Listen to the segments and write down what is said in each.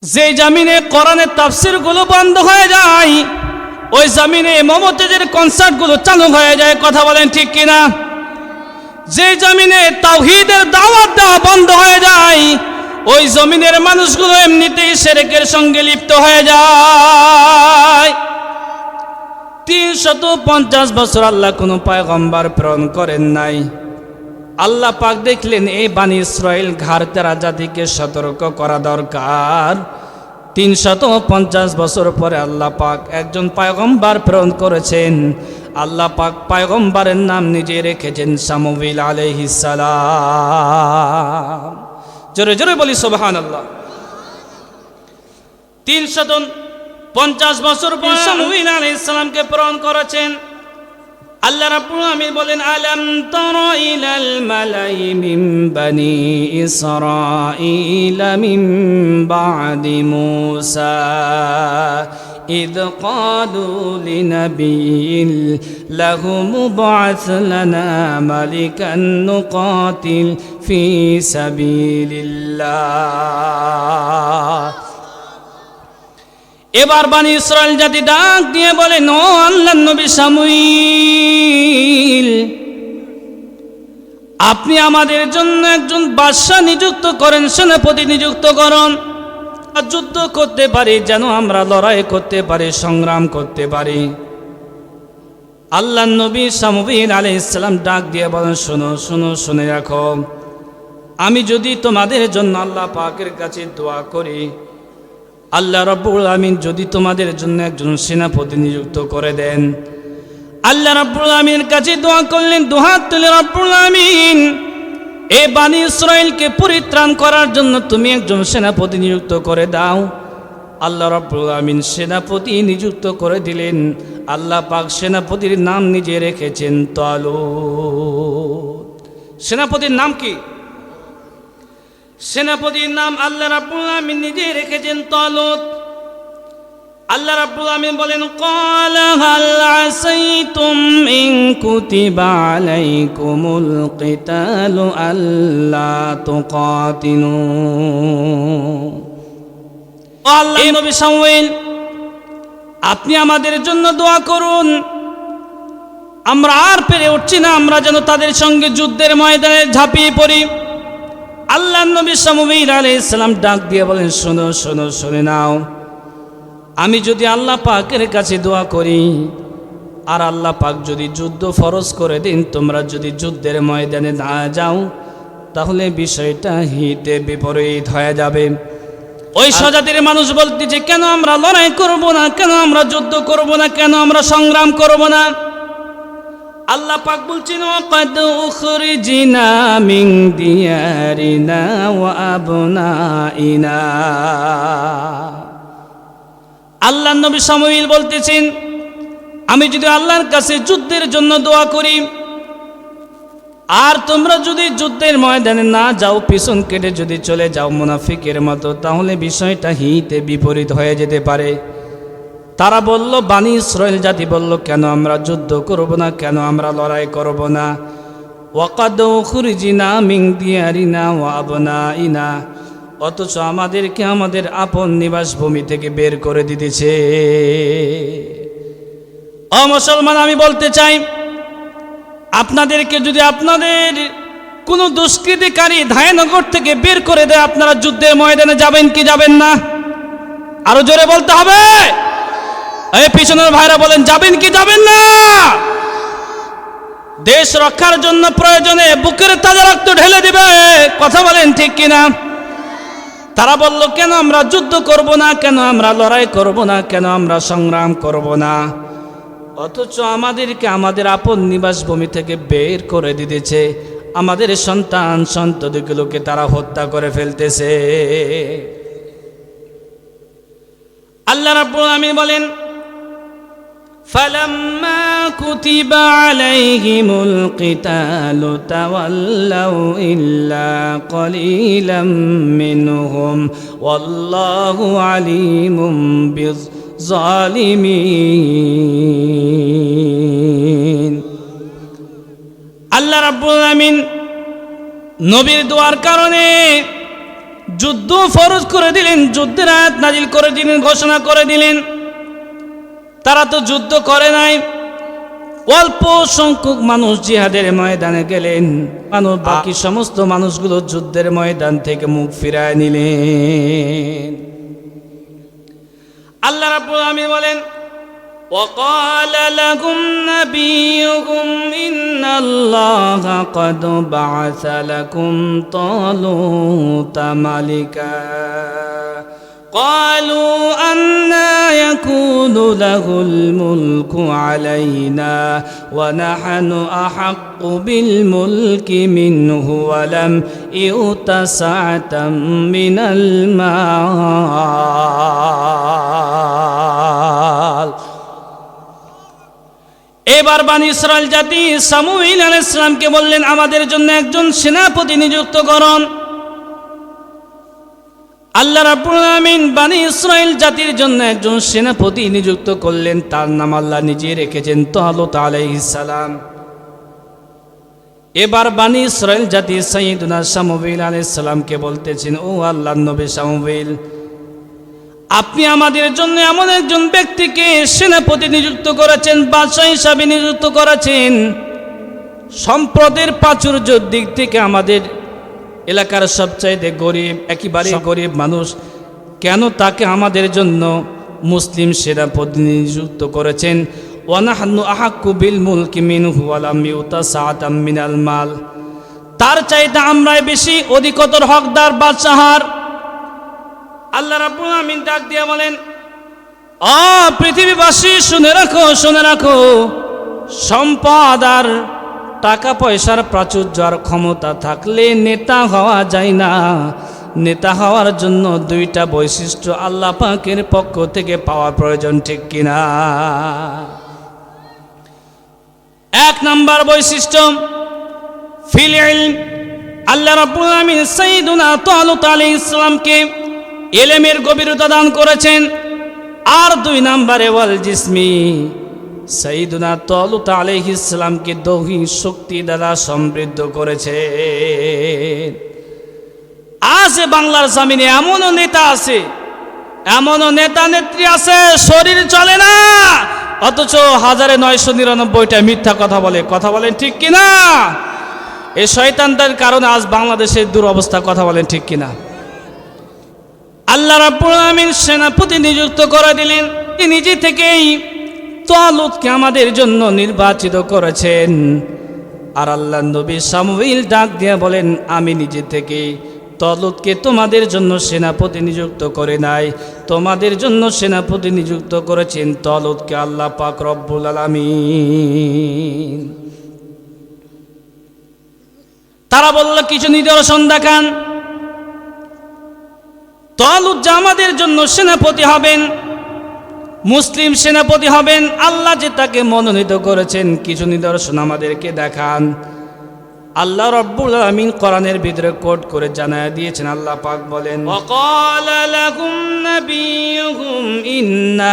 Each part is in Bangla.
যে জমিনে কোরআনের তাফসীরগুলো বন্ধ হয়ে যায়, ওই জমিনে মমতাজের কনসার্টগুলো চালু হয়ে যায়। কথা বলেন ঠিক কিনা? যে জমিনে তাওহীদের দাওয়াত দেওয়া বন্ধ হয়ে যায়, ওই জমিনের মানুষগুলো এমনিতেই শিরকের সঙ্গে লিপ্ত হয়ে যায়। 350 বছর আল্লাহ কোনো পয়গম্বর প্রেরণ করেন নাই। আল্লাহ পাক দেখলেন এই বানি ইসরাইল ঘাড় তেরা জাতিকে সতর্ক করা দরকার। 350 বছর পরে আল্লাহ পাক একজন পয়গম্বর প্রেরণ করেছেন। আল্লাহ পাক পয়গম্বরের নাম নিজে রেখেছেন শামুইল আলাইহিস সালাম। জোরে জোরে বলি সুবহানাল্লাহ। 350 বছর পর শামুইল আলাইহিস সালামকে প্রেরণ করেছেন। আল্লাহ রাব্বুল আলামিন বলেন, আলাম তারা ইলাল মালাই মিন বানি ইসরাঈল মিন বাদি মূসা إذ قالوا لنبي له مبعث لنا ملكا نقاتل في سبيل الله। এবার বানি ইসরাইল জাতি ডাক দিয়ে বলেন, ও আল্লাহর নবী শামুইল, আপনি আমাদের জন্য একজন বাদশা নিযুক্ত করেন, সেনাপতি নিযুক্ত করুন, যুদ্ধ করতে পারি, যেন আমরা লড়াই করতে পারি, সংগ্রাম করতে পারি। আল্লাহর নবী শামুইল আলাইহিস সালাম ডাক দিয়ে বলেন, শোনো শোনো, শুনে রাখো, আমি যদি তোমাদের জন্য আল্লাহ পাকের কাছে দোয়া করি, আল্লাহ রাব্বুল আমিন যদি তোমাদের জন্য একজন সেনাপতি নিযুক্ত করে দেন। আল্লাহ রাব্বুল আমিনের কাছে দোয়া করলেন, দুহাত তুলে, রাব্বুল আমিন, এই বানি ইসরাইলকে পরিত্রাণ করার জন্য তুমি একজন সেনাপতি নিযুক্ত করে দাও। আল্লাহ রাব্বুল আমিন সেনাপতি নিযুক্ত করে দিলেন। আল্লাহ পাক সেনাপতির নাম নিজে রেখেছেন তালুত। সেনাপতির নাম কি? সেনাপতির নাম আল্লাহ রাব্বুল আমিন নিজে রেখেছেন তালুত। আল্লাহ রাব্বুল আমিন বলেন, ক্বালা হাল আসাইতুম ইন কুতিবা আলাইকুমুল কিতালু আল্লা তুকাতিলু। আল্লাহ নবী শামুইল, আপনি আমাদের জন্য দোয়া করুন, আমরা আর পেরে উঠছি না, আমরা যেন তাদের সঙ্গে যুদ্ধের ময়দানে ঝাঁপিয়ে পড়ি। আল্লাহ নবী শামুইল আলাইহিস সালাম ডাক দিয়ে বলেন, শোনো শোনো, শুনে নাও, আমি যদি আল্লাহ পাকের কাছে দোয়া করি আর আল্লাহ পাক যদি যুদ্ধ ফরজ করে দিন, তোমরা যদি যুদ্ধের ময়দানে না যাও, তাহলে বিষয়টা হিতে বিপরীত হয়ে যাবে। ওই স্বজাতির মানুষ বলতেছে, কেন আমরা লড়াই করব না, কেন আমরা যুদ্ধ করব না, কেন আমরা সংগ্রাম করব না? আল্লাহ পাক বলছেন, ওয়াকাদ উখরিজিনা মিন দিয়ারিনা ওয়া আবনাইনা। আল্লাহ নবী শামুইল বলতেছেন, আমি যদি আল্লাহর কাছে যুদ্ধের জন্য দোয়া করি আর তোমরা যদি যুদ্ধের ময়দানে না যাও, পিছন কেটে যদি চলে যাও মুনাফিকের মতো, তাহলে বিষয়টা হিতে বিপরীত হয়ে যেতে পারে। তারা বলল, বানি ইসরাইল জাতি বলল, কেন আমরা যুদ্ধ করব না, কেন আমরা লড়াই করব না? ওয়াকাদ উখরিজিনা মিন দিয়ারিনা ওয়া আবনাইনা, অথচ আমাদেরকে আমাদের আপন নিবাসভূমি থেকে বের করে দিতেছে। ও মুসলমান, আমি বলতে চাই, আপনাদেরকে যদি আপনাদের কোনো দুষ্কৃতিকারী ধায়নগর থেকে বের করে দেয়, আপনারা যুদ্ধের ময়দানে যাবেন কি যাবেন না? আরো জোরে বলতে হবে। এই পিছনের ভাইরা বলেন, যাবেন কি যাবেন না? দেশ রক্ষার জন্য প্রয়োজনে বুকের তাজা রক্ত ঢেলে দিবে। কথা বলেন ঠিক কিনা? তারা বলল, কেন আমরা যুদ্ধ করব না, কেন আমরা লড়াই করব না, কেন আমরা সংগ্রাম করব না? অথচ আমাদেরকে আমাদের আপন নিবাসভূমি থেকে বের করে দিতেছে, আমাদের সন্তান সন্ততিগুলোকে তারা হত্যা করে ফেলতেছে। আল্লাহ রাব্বুল আমিন বলেন, ফালাম্মা কুতিবা আলাইহিমুল কিতালু তাওয়াল্লাউ ইল্লা কলিলাম মিনহুম ওয়াল্লাহু আলিমুম বিজ্জালিমিন। আল্লাহ রাব্বুল আমিন নবীর দোয়ার কারণে যুদ্ধ ফরজ করে দিলেন, যুদ্ধের আয়াত নাজিল করে দিলেন, ঘোষণা করে দিলেন। তারা তো যুদ্ধ করে নাই, অল্প সংখ্যক মানুষ জিহাদের ময়দানে গেলেন, বাকি সমস্ত মানুষগুলো যুদ্ধের ময়দান থেকে মুখ ফিরায় নিলেন। আল্লাহ রাব্বুল আলামিন বলেন, وقال لهم نبيهم إن الله قد بعث لكم طالوت ملكا قالوا أنى يكون له الملك علينا ونحن أحق بالملك منه ولم يؤت سعة من المال। এবার বনি ইসরাইল জাতি সামুয়েল আলাইহিস সালামকে বললেন, আমাদের জন্য একজন সেনাপতি নিযুক্ত করুন। আল্লাহ রাব্বুল আলামিন বনি ইসরাইল জাতির জন্য একজন সেনাপতি নিযুক্ত করলেন, তার নাম আল্লাহ নিজে রেখেছেন তালুত আলাইহিস সালাম। এবার বনি ইসরাইল জাতি সাইয়্যিদুনা সামুয়েল আলাইহিস সালামকে বলতেছেন, ও আল্লাহর নবী সামুয়েল, আপনি আমাদের জন্য এমন একজন ব্যক্তিকে সেনাপতি নিযুক্ত করেছেন, বাদশা হিসাবে নিযুক্ত করেছেন, সম্পদের প্রাচুর্যের দিক থেকে আমাদের এলাকার সবচাইতে গরিব, একেবারে গরিব মানুষ, কেন তাকে আমাদের জন্য মুসলিম সেনাপতি নিযুক্ত করেছেন? ওয়ানাহনু আহাক্কু বিল মুলকি মিনহু ওয়া লাম ইউতা সাআতাম মিনাল মাল, তার চাইতে আমরাই বেশি অধিকতর হকদার বাদশাহর। আল্লাহ রাব্বুল আমিন ডাক দিয়ে বলেন, পৃথিবীবাসী শুনে রাখো, শুনে রাখো, সম্পদ আর টাকা পয়সার প্রাচুর্য আর ক্ষমতা থাকলে নেতা হওয়া যায় না। নেতা হওয়ার জন্য দুইটা বৈশিষ্ট্য আল্লাহ পাকের পক্ষ থেকে পাওয়া প্রয়োজন, ঠিক কিনা? এক নাম্বার বৈশিষ্ট্য ফিল ইলম, আল্লাহ রাব্বুল আমিন সাইয়্যিদুনা তালুত আলাইহিস সালামকে ইলমের গভীরতা দান করেছেন। আর দুই নম্বরে ওয়াল জিসমি, সাইয়্যিদুনা তালুত আলাইহিস সালামকে দৈহিক শক্তি দ্বারা সমৃদ্ধ করেছে। আছে বাংলার জমিনে এমনও নেতা আছে, এমনও নেতা নেত্রী আছে, শরীর চলে না, অথচ 1999টা মিথ্যা কথা বলে। কথা বলেন ঠিক কিনা? এই শয়তানদের কারণে আজ বাংলাদেশের দুরবস্থা। কথা বলেন ঠিক কিনা? আল্লাহ রাব্বুল আমিন সেনাপতি নিযুক্ত করে দিলেন, তিনি নিজে থেকেই তালুতকে আমাদের জন্য নির্বাচিত করেছেন। আর আল্লাহ নবী সামুয়েল ডাক দিয়ে বলেন, আমি নিজে থেকেই তালুতকে তোমাদের জন্য সেনাপতি নিযুক্ত করে নাই, তোমাদের জন্য সেনাপতি নিযুক্ত করেছেন তালুতকে আল্লাহ পাক রব্বুল আলামিন। তারা বলল, কিছু নিদর্শন দেখান, তালুত যে আমাদের জন্য সেনাপতি হবেন, মুসলিম সেনাপতি হবেন, আল্লাহ যে তাকে মনোনীত করেছেন, কিছু নিদর্শন আমাদেরকে দেখান। আল্লাহ রাব্বুল আলামিন কোরআনের ভিতরে কোট করে জানায় দিয়েছেন। আল্লাহ পাক বলেন, ওয়াকালা লাকুম নাবিয়ুহুম ইন্না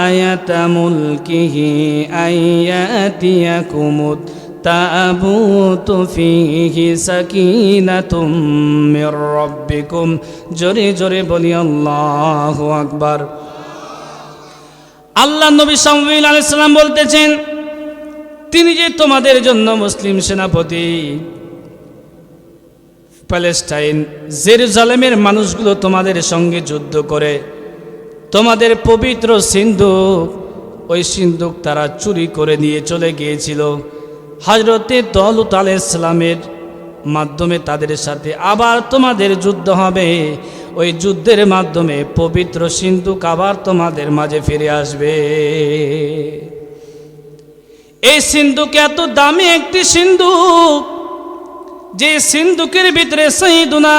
আয়াতা মুলকিহি আয়াতিয়াকুমুত তাবুতু ফিহি সাকিনাতুম মির রাব্বিকুম। জোরে জোরে বলি আল্লাহু আকবার। আল্লাহ নবী সামুয়েল আলাইহিস সালাম বলতেছেন, তিনি যে তোমাদের জন্য মুসলিম সেনাপতি, প্যালেস্টাইন জেরুজালেমের মানুষগুলো তোমাদের সঙ্গে যুদ্ধ করে তোমাদের পবিত্র সিন্দুক, ওই সিন্দুক তারা চুরি করে নিয়ে চলে গিয়েছিল। হযরতে তালুত আলাইহিস সালামের মাধ্যমে তাদের সাথে আবার তোমাদের যুদ্ধ হবে। ওই যুদ্ধের মাধ্যমে পবিত্র সিন্দুক আবার তোমাদের মাঝে ফিরে আসবে। এই সিন্দুক এত দামি একটি সিন্দুক, যে সিন্দুকের ভিতরে সাইয়্যিদুনা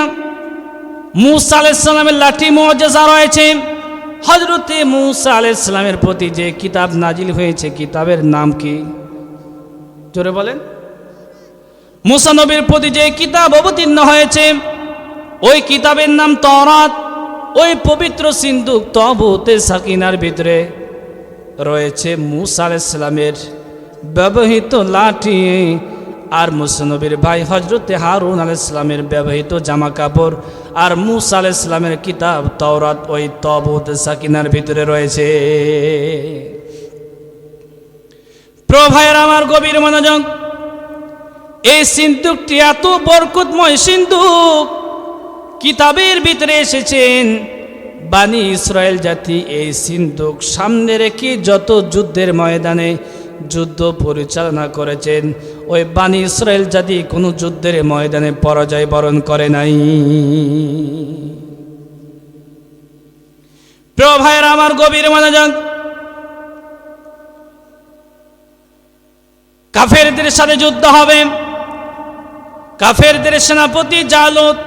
মূসা আলাইহিস সালামের লাঠি মুআজ্জাজা রয়েছে। হযরতে মূসা আলাইহিস সালামের প্রতি যে কিতাব নাজিল হয়েছে, কিতাবের নাম কি? জোরে বলেন। মূসা নবীর প্রতি যে কিতাব অবতীর্ণ হয়েছে, ওই কিতাবের নাম তাওরাত। ওই পবিত্র সিন্দুক তাবুতে সাকিনার ভিতরে রয়েছে মূসা আলাইহিস সালামের ব্যবহৃত লাঠি আর মুসা নবীর ভাই হযরতে হারুন আলাইহিস সালামের ব্যবহৃত জামা কাপড় আর মুসা আলাইহিস সালামের কিতাব তাওরাত ওই তাবুত সাকিনার ভিতরে রয়েছে। প্রিয় ভাইয়েরা আমার, গভীর মনোযোগ। এই সিন্দুকটি এত বরকতময় সিন্দুক, কিতাবের ভিতরে এসেছেন বানি ইসরায়েল জাতি এই সিন্দুক সামনে রেখে যত যুদ্ধের ময়দানে যুদ্ধ পরিচালনা করেছেন, ওই বানি ইসরায়েল জাতি কোনো যুদ্ধের ময়দানে পরাজয় বরণ করে নাই। প্রিয় ভাইয়েরা আমার, গভীর মনোযোগ। কাফেরদের সাথে যুদ্ধ হবে। কাফেরদের সেনাপতি জালুত,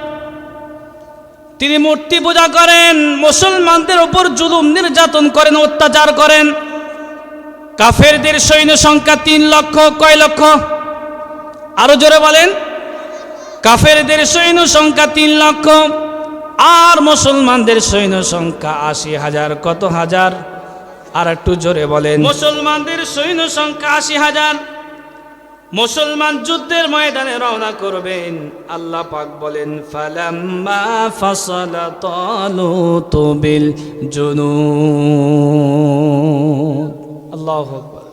তিনি মূর্তি পূজা করেন, মুসলমানদের উপর জুলুম নির্যাতন করেন, অত্যাচার করেন। কাফেরদের সৈন্য সংখ্যা 3 লক্ষ। কয় লক্ষ? আরো জোরে বলেন। কাফেরদের সৈন্য সংখ্যা 3 লক্ষ, আর মুসলমানদের সৈন্য সংখ্যা 80,000। কত হাজার? আর একটু জোরে বলেন। মুসলমানদের সৈন্য সংখ্যা 80,000। মুসলমান যুদ্ধের ময়দানে রওনা করবেন। আল্লাহ পাক বলেন, ফালাম্মা ফাসালা তালুত বিল জুনুদ। আল্লাহু আকবার।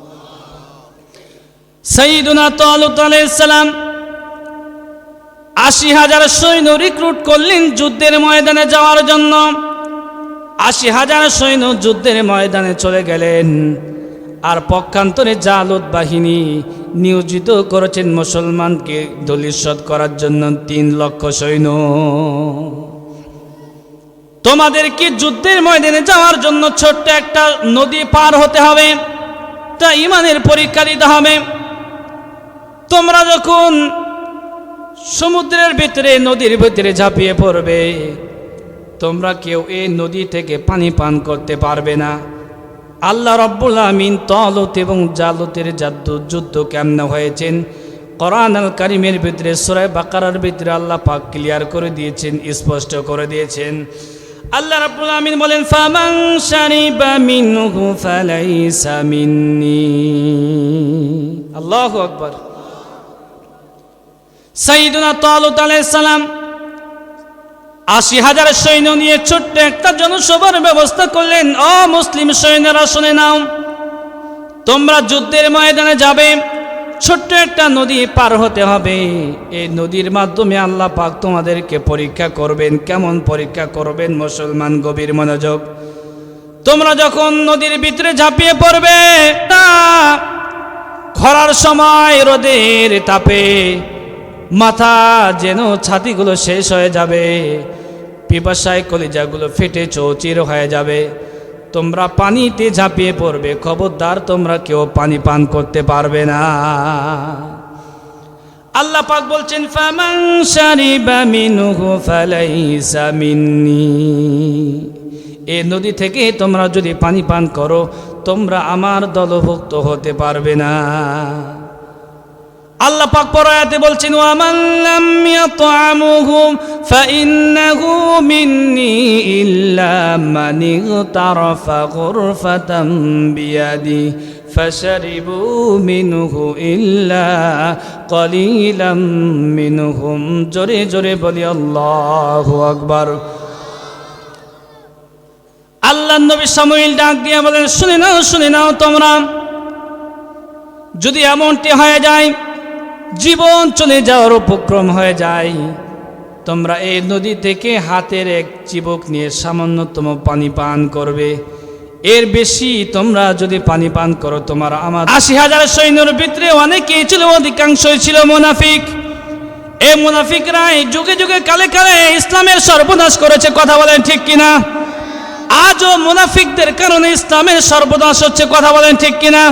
সাইয়্যিদুনা তালুত আলাইহিস সালাম 80,000 সৈন্য রিক্রুট করলেন যুদ্ধের ময়দানে যাওয়ার জন্য। 80,000 সৈন্য যুদ্ধের ময়দানে চলে গেলেন। আর পক্ষান্তরে জালুত বাহিনী নিয়োজিত করেছেন মুসলমানকে দলিত করার জন্য 3 লক্ষ সৈন্য। তোমাদেরকে যুদ্ধের ময়দানে যাওয়ার জন্য ছোট্ট একটা নদী পার হতে হবে, তা ঈমানের পরীক্ষা দিতে হবে। তোমরা যখন সমুদ্রের ভিতরে, নদীর ভিতরে ঝাঁপিয়ে পড়বে, তোমরা কেউ এই নদী থেকে পানি পান করতে পারবে না। আল্লাহ রাব্বুল আমিন তালুত এবং জালুতের যুদ্ধ কেমন হয়েছেন কোরআন আল কারীমের ভিতরে সূরা বাকারার ভিতরে আল্লাহ পাক ক্লিয়ার করে দিয়েছেন, স্পষ্ট করে দিয়েছেন। আল্লাহ রাব্বুল আমিন বলেন, ফামান শারিবা মিনহু ফালাইসা মিন্নি। আল্লাহু আকবার। সাইয়্যিদুনা তালুত আলাইহিস সালাম 80,000 সৈন্য নিয়ে ছোট্ট একটা জনসভার ব্যবস্থা করলেন। মুসলিম সৈন্যরা শুনে নাও, তোমরা যুদ্ধের ময়দানে যাবে, ছোট্ট একটা নদী পার হতে হবে। এই নদীর মাধ্যমে আল্লাহ পাক তোমাদেরকে পরীক্ষা করবেন। কেমন পরীক্ষা করবেন? মুসলমান, গভীর মনোযোগ। তোমরা যখন নদীর ভিতরে ঝাঁপিয়ে পড়বে, তা খরার সময় রোদের তাপে মাথা যেন ছাতিগুলো শেষ হয়ে যাবে, পিপাসায় কলিজাগুলো ফেটে চৌচির হয়ে যাবে। তোমরা পানিতে ঝাঁপিয়ে পড়বে, খবরদার তোমরা কেউ পানি পান করতে পারবে না। আল্লাহ পাক বলছেন, ফামান শারিবা মিনহু ফালাইসা মিন্নি। এই নদী থেকে তোমরা যদি পানি পান করো, তোমরা আমার দলভুক্ত হতে পারবে না। আল্লাহ পাক পর আয়াতে বলছেন, ওয়া মান লাম ইয়াতআমুহু ফাইন্নাহু মিন্নি ইল্লা মান ইগতারাফা গুরফাতাম বিয়াদি ফাশারিবু মিনহু ইল্লা কলিলাম মিনহুম। জোরে জোরে বলি আল্লাহু আকবার। আল্লাহর নবী সামুয়েল ডাক দিয়ে বলেন, শুনে নাও, শুনে নাও, তোমরা যদি এমনটি হয়ে যায়, জীবন চলে যাওয়ার উপক্রম হয়ে যায়, তোমরা এই নদী থেকে হাতের এক চিবুক নিয়ে সামান্যতম পানি পান করবে। এর বেশি তোমরা যদি পানি পান করো, তোমার আমার 80,000 সৈন্যের ভিতরে অনেকেই ছিল, অধিকাংশই ছিল মুনাফিক। এই মুনাফিকরাই যুগে যুগে কালে কালে ইসলামের সর্বনাশ করেছে। কথা বলেন ঠিক কিনা? আজও মুনাফিকদের কারণে ইসলামের সর্বনাশ হচ্ছে। কথা বলেন ঠিক কিনা?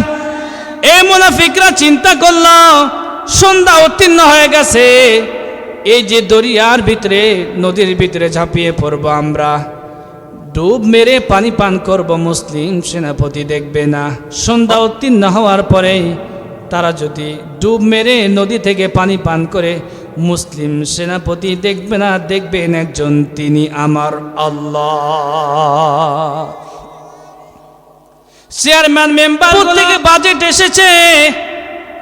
এই মুনাফিকরা চিন্তা করলো, সন্ধ্যা উত্তীর্ণ হয়ে গেছে, এই যে দরিয়ার ভিতরে, নদীর ভিতরে ঝাঁপিয়ে পড়বো, আমরা ডুব মেরে পানি পান করব, মুসলিম সেনাপতি দেখবে না। সন্ধ্যা উত্তীর্ণ হওয়ার পরে তারা যদি ডুব মেরে নদী থেকে পানি পান করে, মুসলিম সেনাপতি দেখবে না, দেখবেন একজন, তিনি আমার আল্লাহ। চেয়ারম্যান মেম্বার থেকে বাজেট এসেছে,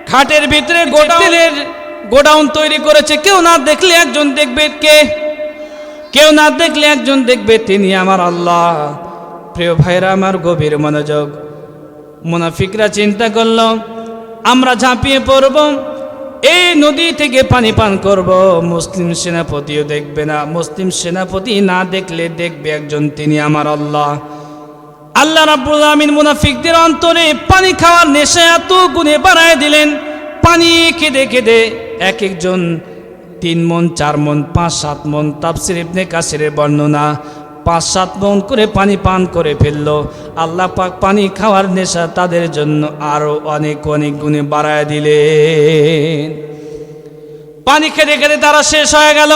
খাটের ভিতরে গোটা তেলের গোডাউন তৈরি করেছে, কেউ না দেখলে একজন দেখবে কে? কেউ না দেখলে একজন দেখবে, তিনি আমার আল্লাহ। প্রিয় ভাইরা আমার, গভীর মনোযোগ। মুনাফিকরা চিন্তা করল আমরা ঝাঁপিয়ে পড়ব, এই নদী থেকে পানি পান করব, মুসলিম সেনাপতিও দেখবে না। মুসলিম সেনাপতি না দেখলে দেখবে একজন, তিনি আমার আল্লাহ। আল্লাহ রাব্বুল আমিন মুনাফিকদের অন্তরে পানি খাওয়ার নেশা এত গুণে বাড়ায় দিলেন, পানি কেঁদে কেঁদে এক একজন 3 মণ 4 মণ 5-7 মণ, তাফসীর ইবনে কাসিরের বর্ণনা 5-7 মণ করে পানি পান করে ফেলল। আল্লাহ পাক পানি খাওয়ার নেশা তাদের জন্য আরো অনেক অনেক গুণে বাড়ায় দিলেন। পানি খেতে খেতে তারা শেষ হয়ে গেল,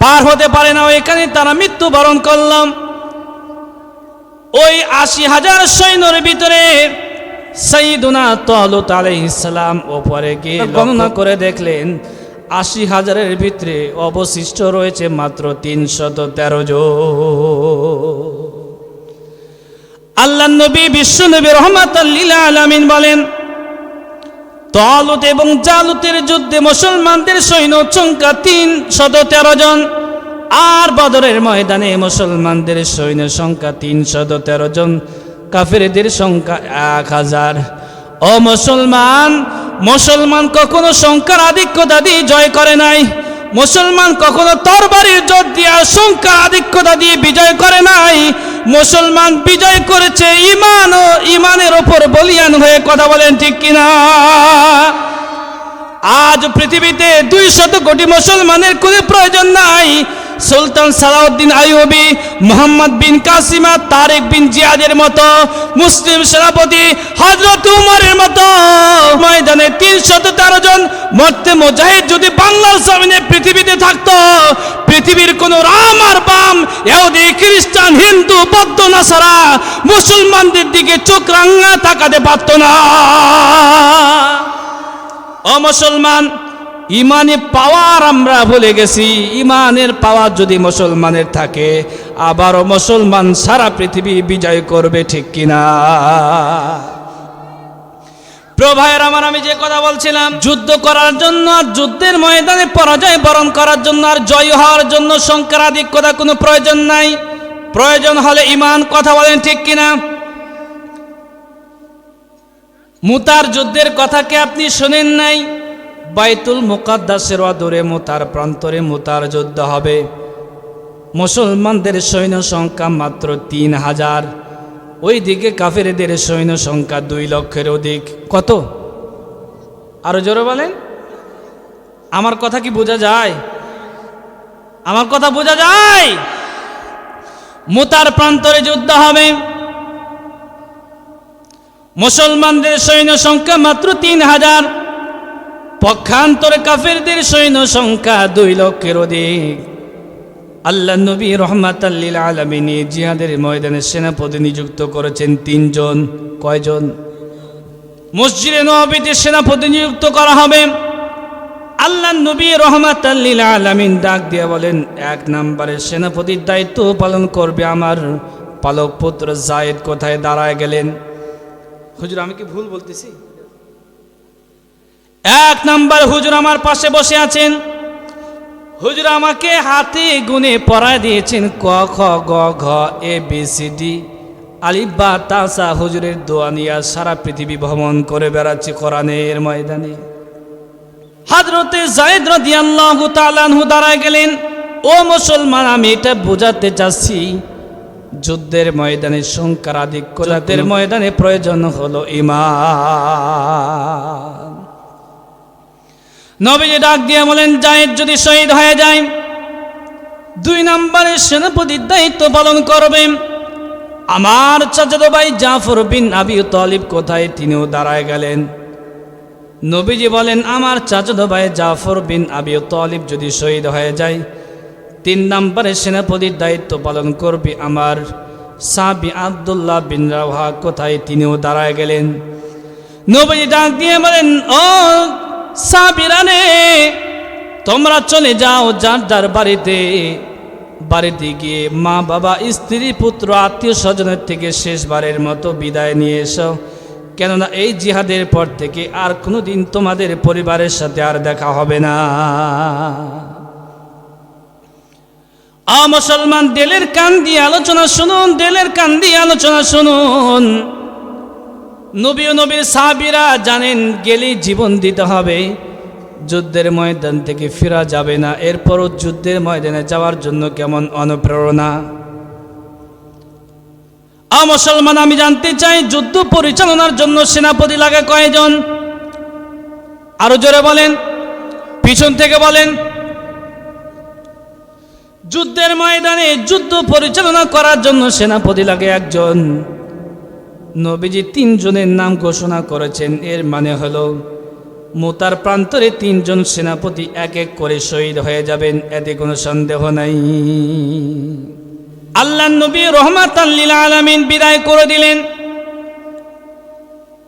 পার হতে পারে না, এখানে তারা মৃত্যুবরণ করলাম। ওই 80,000 সৈন্যের ভিতরে সাইয়্যিদুনা তালুত আলাইহিস সালাম ওপরে গিয়ে গণনা করে দেখলেন 80,000-এর ভিতরে অবশিষ্ট রয়েছে মাত্র 313 জন। আল্লাহর নবী বিশ্বনবী রাহমাতাল লিল আলামিন বলেন, তালুত এবং জালুতের যুদ্ধে মুসলমানদের সৈন্য সংখ্যা 313 জন, আর বদরের ময়দানে মুসলমানদের সৈন্য সংখ্যা 313 জন, কাফেরদের সংখ্যা 1000। ও মুসলমান, মুসলমান কখনো সংখ্যার আধিক্যতা দিয়ে জয় করে নাই। মুসলমান কখনো তরবারির জোর দিয়ে সংখ্যার আধিক্যতা দিয়ে বিজয় করে নাই। মুসলমান বিজয় করেছে ঈমান ও ঈমানের ওপর বলিয়ান হয়ে। কথা বলেন ঠিক কিনা? আজ পৃথিবীতে 200 কোটি মুসলমানের কোনো প্রয়োজন নাই। সুলতান সালাউদ্দিন আইয়ুবী, মোহাম্মদ বিন কাসিমা, তারেক বিন জিয়াদের মতো, মুসলিম সেনাপতি হযরত উমরের মতো ময়দানে 313 জন মরতে মুজাহিদ যদি বাংলার জমিনে পৃথিবীতে থাকতো, পৃথিবীর কোন রাম আর বাম, ইহুদি, খ্রিস্টান, হিন্দু, বৌদ্ধ, নাসারা মুসলমানদের দিকে চোখ রাঙা তাকাতে পারত না। ও মুসলমান, ইমানে পাওয়ার আমরা ভুলে গেছি। ইমানের পাওয়ার যদি মুসলমানের থাকে, আবারও মুসলমান সারা পৃথিবী বিজয় করবে, ঠিক কিনা? প্রিয় ভাইয়ের আমার, আমি যে কথা বলছিলাম, যুদ্ধ করার জন্য আর যুদ্ধের ময়দানে পরাজয় বরণ করার জন্য আর জয় হওয়ার জন্য সংখ্যার আধিক্যতা কোনো প্রয়োজন নাই। প্রয়োজন হলে ইমান। কথা বলেন ঠিক কিনা? মুতার যুদ্ধের কথা কি আপনি শোনেন নাই? বাইতুল মুকাদ্দাসের অদূরে মুতার প্রান্তরে মুতার যুদ্ধ হবে। মুসলমানদের সৈন্য সংখ্যা মাত্র 3000, ওই দিকে কাফেরদের সৈন্য সংখ্যা 2 লক্ষের অধিক। কত? আরো জোরে বলেন। আমার কথা কি বোঝা যায়? আমার কথা বোঝা যায়? মুতার প্রান্তরে যুদ্ধ হবে। মুসলমানদের সৈন্য সংখ্যা মাত্র 3000, পক্ষান্তরে কাফেরদের সৈন্য সংখ্যা 2 লক্ষের অধিক। আল্লাহ নবী রাহমাতাল লিল আলামিন জিহাদের ময়দানে সেনাপতি নিযুক্ত করেছেন 3 জন। কয়জন? মসজিদে নববীতে সেনাপতি নিযুক্ত করা হবে। আল্লাহ নবী রাহমাতাল লিল আলামিন ডাক দিয়ে বলেন, 1 নম্বরের সেনাপতির দায়িত্ব পালন করবে আমার পালক পুত্র যায়েদ। কোথায় দাঁড়ায় গেলেন? হুজুর, আমি কি ভুল বলতেছি? 1 নম্বর হুজুর আমার পাশে বসে আছেন। হুজুর আমাকে হাতে গুনে পড়ায় দিয়েছেন ক খ গ ঘ এ বি সি ডি আলিফ বা তা সা। হুজুরের দোয়া নিয়ে সারা পৃথিবী ভ্রমণ করে বেড়াচ্ছে কোরআনের ময়দানে। হযরতে যায়েদ রাদিয়াল্লাহু তাআলা আনহু দাঁড়ায় গেলেন। ও মুসলমান, আমি এটা বোঝাতে চাচ্ছি, যুদ্ধের ময়দানে সংখ্যার আধিক্য, যুদ্ধের ময়দানে প্রয়োজন হলো ঈমান। নবীজি ডাক দিয়ে বলেন, যায়েদ যদি শহীদ হয়ে যায়, 2 নম্বরের সেনাপতির দায়িত্ব পালন করবে আমার চাচাতো ভাই জাফর বিন আবি তালিব। কোথায়? তিনিও দাঁড়ায় গেলেন। নবীজি বলেন, আমার চাচাতো ভাই জাফর বিন আবি তালিব যদি শহীদ হয়ে যায়, 3 নম্বরের সেনাপতির দায়িত্ব পালন করবে আমার সাহাবী আব্দুল্লাহ বিন রাওহা। কোথায়? তিনিও দাঁড়ায় গেলেন। নবীজি ডাক দিয়ে বলেন, ও সাহাবীরানে, তোমরা চলে যাও যার যার বাড়িতে গিয়ে মা বাবা, স্ত্রী, পুত্র, আত্মীয় স্বজনের থেকে শেষবারের মতো বিদায় নিয়ে এসো। কেননা এই জিহাদের পর থেকে আর কোনোদিন তোমাদের পরিবারের সাথে আর দেখা হবে না। মুসলমান, দিলের কান দিয়ে আলোচনা শুনুন, দিলের কান দিয়ে আলোচনা শুনুন। নবী ও নবীর সাহাবীরা জানেন গেলেই জীবন দিতে হবে, যুদ্ধের ময়দান থেকে ফেরা যাবে না। এরপরও যুদ্ধের ময়দানে যাওয়ার জন্য কেমন অনুপ্রেরণা। মুসলমান, আমি জানতে চাই যুদ্ধ পরিচালনার জন্য সেনাপতি লাগে কয়জন? আরো জোরে বলেন, পিছন থেকে বলেন। যুদ্ধের ময়দানে যুদ্ধ পরিচালনা করার জন্য সেনাপতি লাগে একজন। নবীজি 3 জনের নাম ঘোষণা করেছেন। এর মানে হলো মুতার প্রান্তরে 3 জন সেনাপতি এক এক করে শহীদ হয়ে যাবেন, এতে কোনো সন্দেহ নাই। আল্লাহর নবী রহমাতাল লিল আলামিন বিদায় করে দিলেন।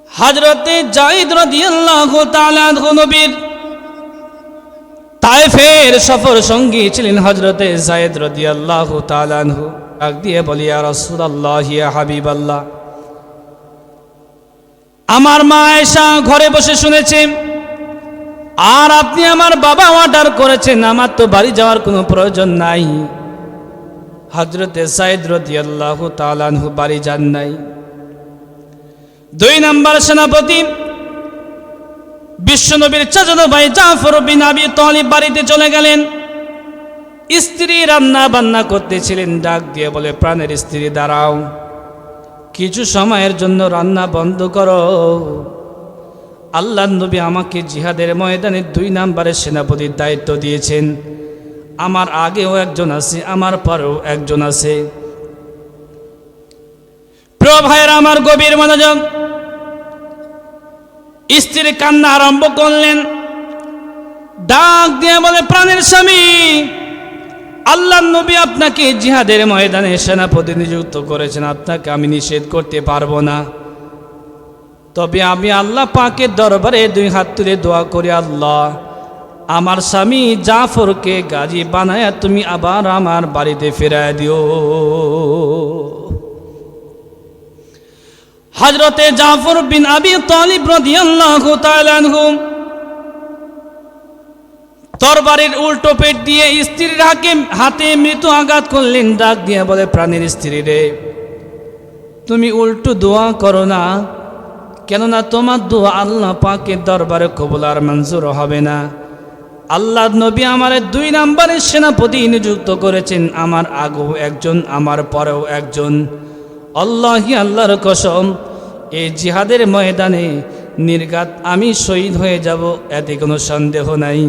হযরতে যায়েদ রাদিয়াল্লাহু তাআলা আনহু নবীর তায়েফের সফর সঙ্গী ছিলেন হযরতে যায়েদ রাদিয়াল্লাহু তাআলা আনহু। ডাক দিয়ে বলি, ইয়া রাসূলুল্লাহ, ইয়া হাবিবাল্লাহ, আমার মা আয়েশা ঘরে বসে শুনেছে, আর আপনি আমার বাবা অর্ডার করেছেন, আমার তো বাড়ি যাওয়ার কোনো প্রয়োজন নাই। হযরতে যায়েদ রাদিয়াল্লাহু তাআলা আনহু বাড়ি যান নাই। 2 নম্বর সেনাপতি বিশ্বনবীর চাচাতো ভাই জাফর বিন আবি তালিব বাড়িতে চলে গেলেন। স্ত্রী রান্না বান্না করতেছিলেন। ডাক দিয়ে বলে, প্রাণের স্ত্রী দাঁড়াও, কিছু সময়ের জন্য রান্না বন্ধ করো। আল্লাহর নবী আমাকে জিহাদের ময়দানে 2 নম্বরের সেনাপতির দায়িত্ব দিয়েছেন। আমার আগেও একজন আছে, আমার পরেও একজন আছে। প্রিয় ভাইয়েরা আমার, গভীর মনোযোগ। স্ত্রী কান্না আরম্ভ করলেন। ডাক দিয়ে বলে, প্রাণের স্বামী, আল্লাহর নবী আপনাকে জিহাদের ময়দানে সেনাপতি নিযুক্ত করেছেন, আপনাকে আমি নিষেধ করতে পারবো না। তবে আমি আল্লাহ পাকের দরবারে 2 হাত তুলে দোয়া করি, আল্লাহ আমার স্বামী জাফরকে গাজী বানায়া তুমি আবার আমার বাড়িতে ফেরায় দিও। হযরতে জাফর বিন আবি তালিব রাদিয়াল্লাহু তাআলা আনহু তরবারির উল্টো পেট দিয়ে স্ত্রীর হাতে মৃত্যু আঘাত করলেন। ডাক দিয়ে বলে, প্রাণের স্ত্রী রে, তুমি উল্টো দোয়া করো না, কেননা তোমার দোয়া আল্লাহ পাকের দরবারে কবুল আর মঞ্জুর হবে না। আল্লাহর নবী আমার 2 নম্বরের সেনাপতি নিযুক্ত করেছেন, আমার আগেও একজন, আমার পরেও একজন। আল্লাহি, আল্লাহর কসম, এই জিহাদের ময়দানে নির্ঘাত আমি শহীদ হয়ে যাব, এতে কোনো সন্দেহ নাই।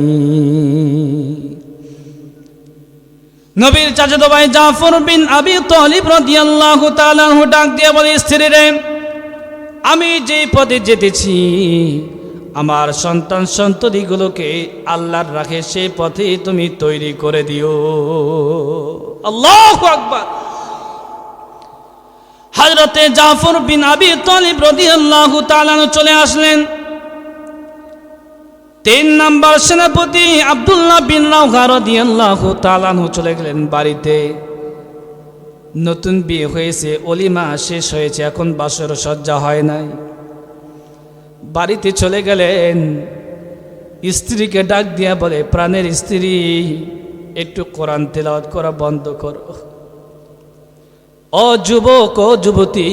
নবীর চাচাতো ভাই জাফর বিন আবি তালিব রাদিয়াল্লাহু তাআলা আনহু ডাক দিয়ে বলে, স্ত্রী রে, আমি যে পথে যেতেছি আমার সন্তান সন্ততিগুলোকে আল্লাহর রাখে সেই পথে তুমি তৈরি করে দিও। আল্লাহু আকবার। হযরতে জাফর বিন আবি তালিব রাদিয়াল্লাহু তাআলা চলে আসলেন। 3 নম্বর সেনাপতি আব্দুল্লাহ বিন রাওহা রাদিয়াল্লাহু তাআলা চলে গেলেন বাড়িতে। নতুন বিয়ে হয়েছে, অলিমা শেষ হয়েছে, এখন বাসর সজ্জা হয় নাই। বাড়িতে চলে গেলেন। স্ত্রীকে ডাক দিয়া বলে, প্রাণের স্ত্রী, একটু কোরআন তেলাওয়াত করা বন্ধ করো। ও যুবক, ও যুবতী,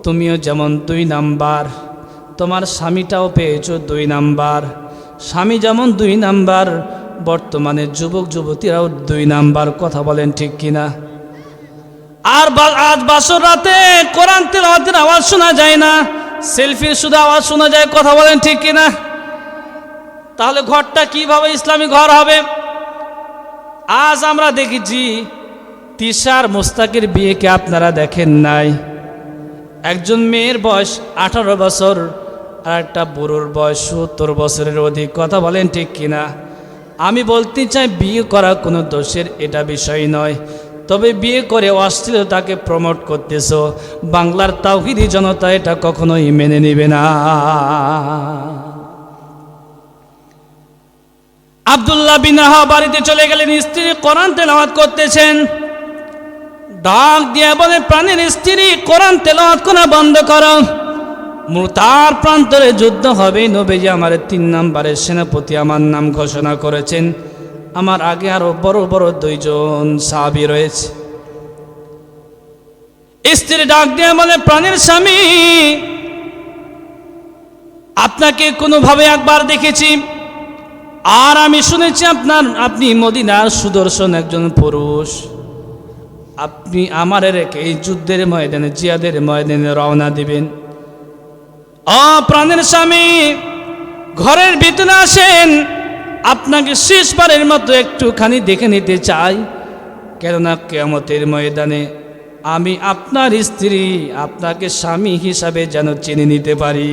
তুমিও যেমন 2 নাম্বার, তোমার স্বামীটাও পেয়েছো 2 নাম্বার। স্বামী যেমন 2 নাম্বার, বর্তমানে যুবক যুবতীরাও 2 নাম্বার। কথা বলেন ঠিক কিনা? আর আজ বাসর রাতে কোরআন তেলাওয়াতের আওয়াজ শোনা যায় না, সেলফির শুধু আওয়াজ শোনা যায়। কথা বলেন ঠিক কিনা? তাহলে ঘরটা কিভাবে ইসলামী ঘর হবে? আজ আমরা দেখেছি তিশার মোস্তাকের বিয়েকে আপনারা দেখেন নাই। একজন মেয়ের বয়স 18 বছর, আর একটা বুড়োর বয়স 70 বছরের অধিক। কথা বলেন ঠিক কিনা? আমি বলতে চাই, বিয়ে করা কোনো দোষের এটা বিষয় নয়, তবে বিয়ে করে অশ্লীলতাকে প্রমোট করতেছ, বাংলার তাওহীদি জনতা এটা কখনোই মেনে নেবে না। আব্দুল্লাহ বিন রাওহা বাড়িতে চলে গেলেন। স্ত্রী কোরআন তেলাওয়াত করতেছেন। ডাক দিয়ে বলে, প্রাণের স্ত্রী, কোরআন তেলাওয়াত করা বন্ধ করো। মুতার প্রান্তরে যুদ্ধ হবে, নবীজি আমার 3 নম্বরের সেনাপতি আমার নাম ঘোষণা করেছেন। আমার আগে আরো বড় বড় 2 জন সাহাবী রয়েছে। স্ত্রী ডাক দিয়ে বলে, প্রাণের স্বামী, আপনাকে কোনোভাবে একবার দেখেছি, আর আমি শুনেছি আপনি মদিনার সুদর্শন একজন পুরুষ। আপনি আমার রেখে এই যুদ্ধের ময়দানে, জিহাদের ময়দানে রওনা দিবেন। প্রাণের স্বামী, ঘরের ভিতরে আসেন, আপনাকে শেষবারের মতো একটুখানি দেখে নিতে চাই, কেননা কিয়ামতের ময়দানে আমি আপনার স্ত্রী, আপনাকে স্বামী হিসাবে যেন চিনে নিতে পারি।